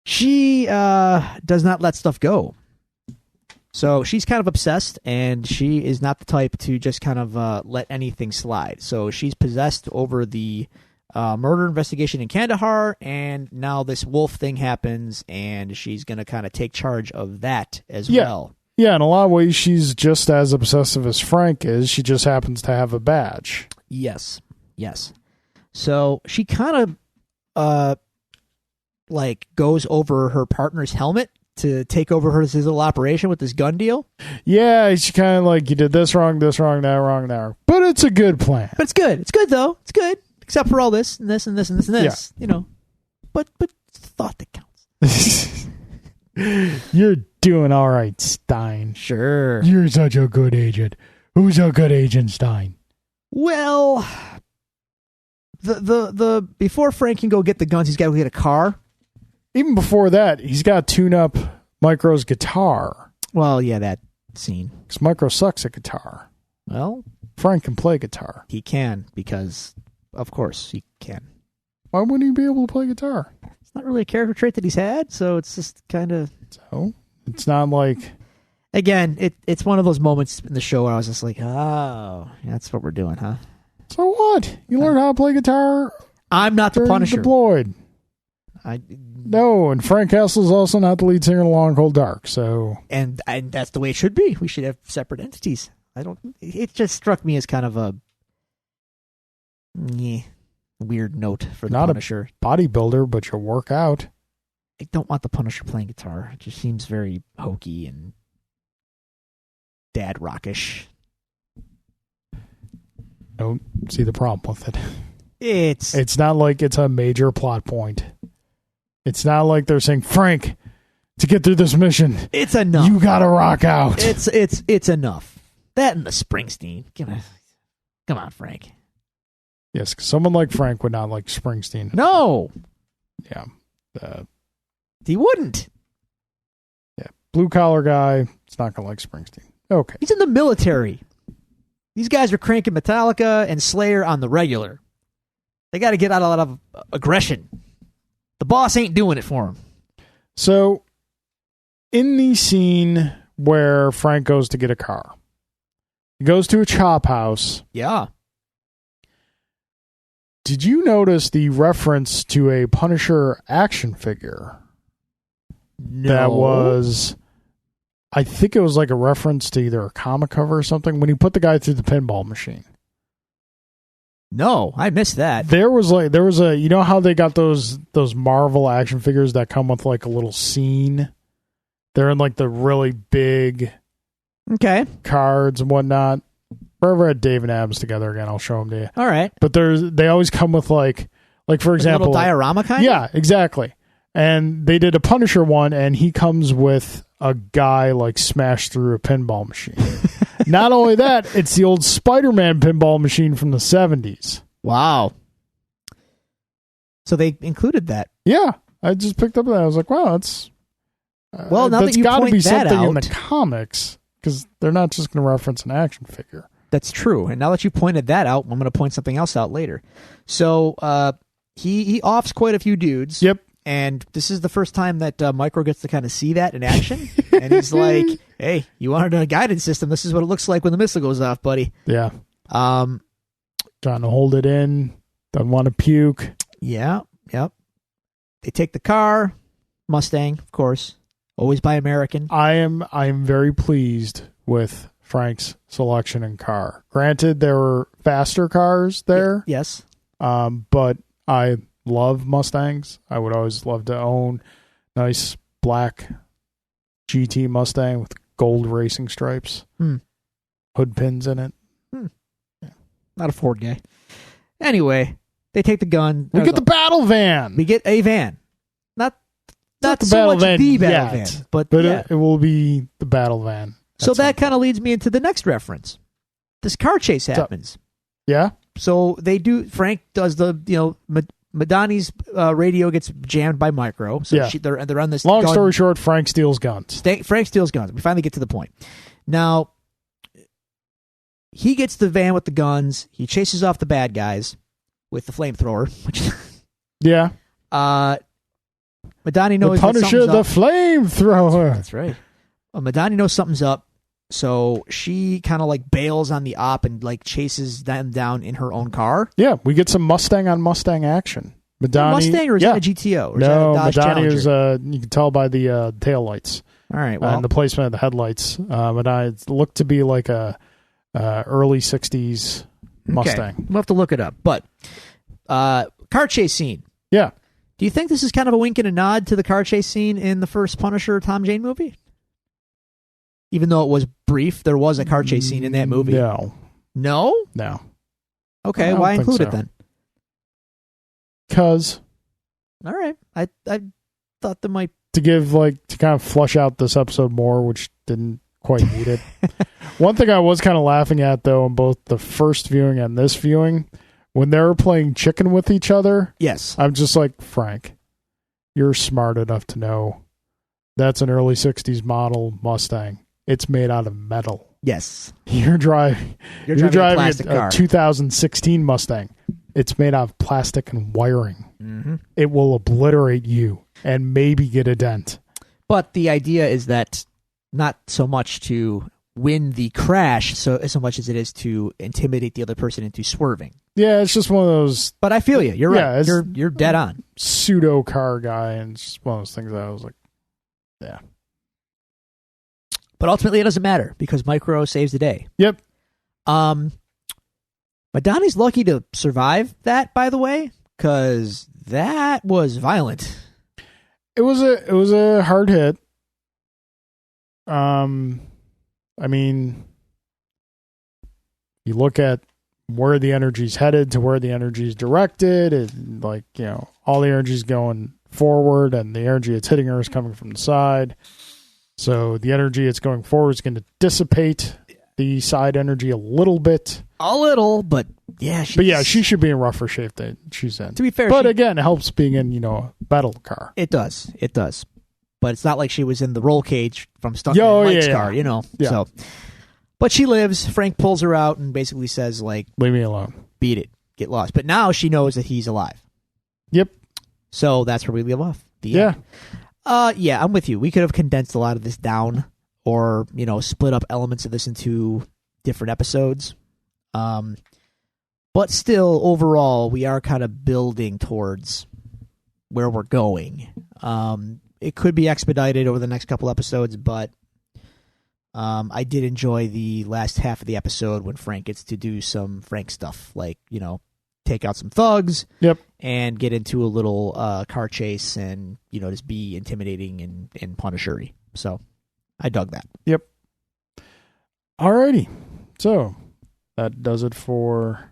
She does not let stuff go. So she's kind of obsessed, and she is not the type to just kind of let anything slide. So she's possessed over the murder investigation in Kandahar, and now this Wolf thing happens, and she's going to kind of take charge of that as well. Yeah, in a lot of ways, she's just as obsessive as Frank is. She just happens to have a badge. Yes. So she kind of goes over her partner's helmet to take over his little operation with this gun deal. Yeah, she kind of you did this wrong, that wrong, there. But it's a good plan. But it's good. It's good, though. It's good. Except for all this and this and this and this and this. Yeah. But it's the thought that counts. You're doing all right, Stein. Sure. You're such a good agent. Who's a good agent, Stein? Well, the before Frank can go get the guns, he's got to get a car. Even before that, he's got to tune up Micro's guitar. Well, yeah, that scene. Because Micro sucks at guitar. Well, Frank can play guitar. He can, because, of course, he can. Why wouldn't he be able to play guitar? It's not really a character trait that he's had, so it's just kind of... So? It's not like... Again, it's one of those moments in the show where I was just like, oh, that's what we're doing, huh? So what? You learn how to play guitar. I'm not the Punisher. Deployed. No, and Frank Castle's also not the lead singer in Long Cold Dark. So, and that's the way it should be. We should have separate entities. It just struck me as kind of a weird note for the not Punisher. A bodybuilder, but you work out. I don't want the Punisher playing guitar. It just seems very hokey and dad rockish. Don't see the problem with it. It's not like it's a major plot point. It's not like they're saying, Frank, to get through this mission, it's enough. You gotta rock out. It's enough. That and the Springsteen. Come on, Frank. Yes, because someone like Frank would not like Springsteen. No. Yeah. He wouldn't. Yeah. Blue collar guy. It's not gonna like Springsteen. Okay. He's in the military. These guys are cranking Metallica and Slayer on the regular. They got to get out a lot of aggression. The boss ain't doing it for him. So, in the scene where Frank goes to get a car, he goes to a chop house. Yeah. Did you notice the reference to a Punisher action figure? No. That was, I think it was like a reference to either a comic cover or something when he put the guy through the pinball machine. No, I missed that. There was a, you know how they got those Marvel action figures that come with like a little scene? They're in like the really big cards and whatnot. If I ever had Dave and Abs together again, I'll show them to you. All right. But they always come with like for example, a little diorama kind? Yeah, exactly. And they did a Punisher one, and he comes with a guy like smashed through a pinball machine. Not only that, it's the old Spider-Man pinball machine from the 70s. Wow. So they included that. Yeah, I just picked up that. I was like, wow, that's well. Now that's that you got to point be that something out, in the comics because they're not just going to reference an action figure. That's true. And now that you pointed that out, I'm going to point something else out later. So he offs quite a few dudes. Yep. And this is the first time that Micro gets to kind of see that in action. And he's like, hey, you wanted a guidance system. This is what it looks like when the missile goes off, buddy. Yeah. Trying to hold it in. Doesn't want to puke. Yeah. Yep. They take the car. Mustang, of course. Always buy American. I am very pleased with Frank's selection in car. Granted, there were faster cars there. Yes. But I love Mustangs. I would always love to own nice black GT Mustang with gold racing stripes. Hood pins in it. Yeah. Not a Ford guy. Anyway, they take the gun. We get the battle van. We get a van. Not the so battle much van the battle yet, van, but yeah. it will be the battle van. So that kind of leads me into the next reference. This car chase happens. Yeah. So they do. Frank does Madani's radio gets jammed by Micro. So yeah. They're on this. Long story short, Frank steals guns. Frank steals guns. We finally get to the point. Now, he gets the van with the guns. He chases off the bad guys with the flamethrower. Which, yeah. Madani knows the Punisher, the flamethrower. That's right. Madani knows something's up. So she kind of like bails on the op and like chases them down in her own car. Yeah, we get some Mustang on Mustang action. Madani, Mustang or is that a GTO? Or no, is that a Dodge Madani Challenger? is you can tell by the tail lights. All right, well, and the placement of the headlights. Madani looked to be like a early '60s Mustang. Okay. We'll have to look it up. But car chase scene. Yeah. Do you think this is kind of a wink and a nod to the car chase scene in the first Punisher Tom Jane movie? Even though it was brief, there was a car chase scene in that movie. No. No? No. Okay, why include it then? Because. All right. I thought there might. To kind of flush out this episode more, which didn't quite need it. One thing I was kind of laughing at, though, in both the first viewing and this viewing, when they were playing chicken with each other. Yes. I'm just like, Frank, you're smart enough to know that's an early 60s model Mustang. It's made out of metal. Yes. You're driving a 2016 Mustang. It's made out of plastic and wiring. Mm-hmm. It will obliterate you and maybe get a dent. But the idea is that not so much to win the crash so much as it is to intimidate the other person into swerving. Yeah, it's just one of those. But I feel you. You're Yeah, right. You're dead on. Pseudo car guy, and it's just one of those things that I was like, yeah. But ultimately, it doesn't matter because Micro saves the day. Yep. Madani's lucky to survive that, by the way, because that was violent. It was a hard hit. I mean, you look at where the energy's headed to where the energy's directed, and like, you know, all the energy's going forward, and the energy it's hitting her is coming from the side. So the energy it's going forward is going to dissipate the side energy a little bit. A little, but yeah. She should be in rougher shape that she's in. To be fair, but again, it helps being in, you know, a battle car. It does. But it's not like she was in the roll cage from stuck in Mike's car, you know. Yeah. So, but she lives. Frank pulls her out and basically says, like, leave me alone. Beat it. Get lost. But now she knows that he's alive. Yep. So that's where we leave off. Yeah. Yeah, I'm with you. We could have condensed a lot of this down or, you know, split up elements of this into different episodes. But still, overall, we are kind of building towards where we're going. It could be expedited over the next couple episodes, but I did enjoy the last half of the episode when Frank gets to do some Frank stuff, like, you know, take out some thugs. Yep. And get into a little car chase and, you know, just be intimidating and punishery. So I dug that. Yep. Alrighty. So that does it for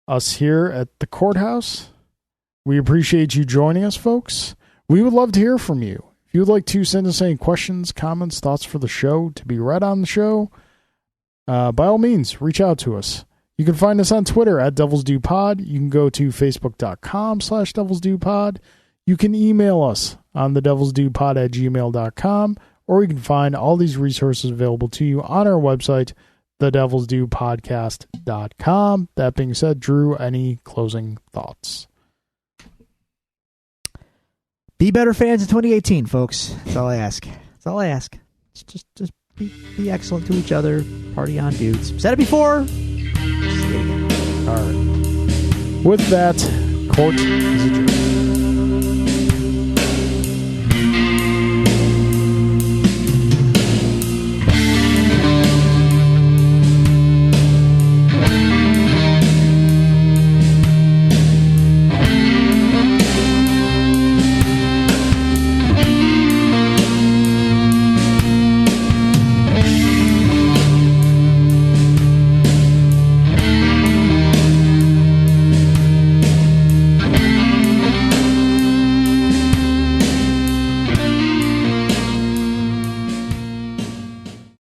us here at the courthouse. We appreciate you joining us, folks. We would love to hear from you. If you would like to send us any questions, comments, thoughts for the show to be read on the show, by all means, reach out to us. You can find us on Twitter at Devils Do Pod. You can go to facebook.com/Devils Do Pod. You can email us on thedevilsdopod@gmail.com, or you can find all these resources available to you on our website, thedevilsdopodcast.com. That being said, Drew, any closing thoughts? Be better fans in 2018, folks. That's all I ask. Just be excellent to each other. Party on, dudes. Said it before. All right. With that, court is adjourned.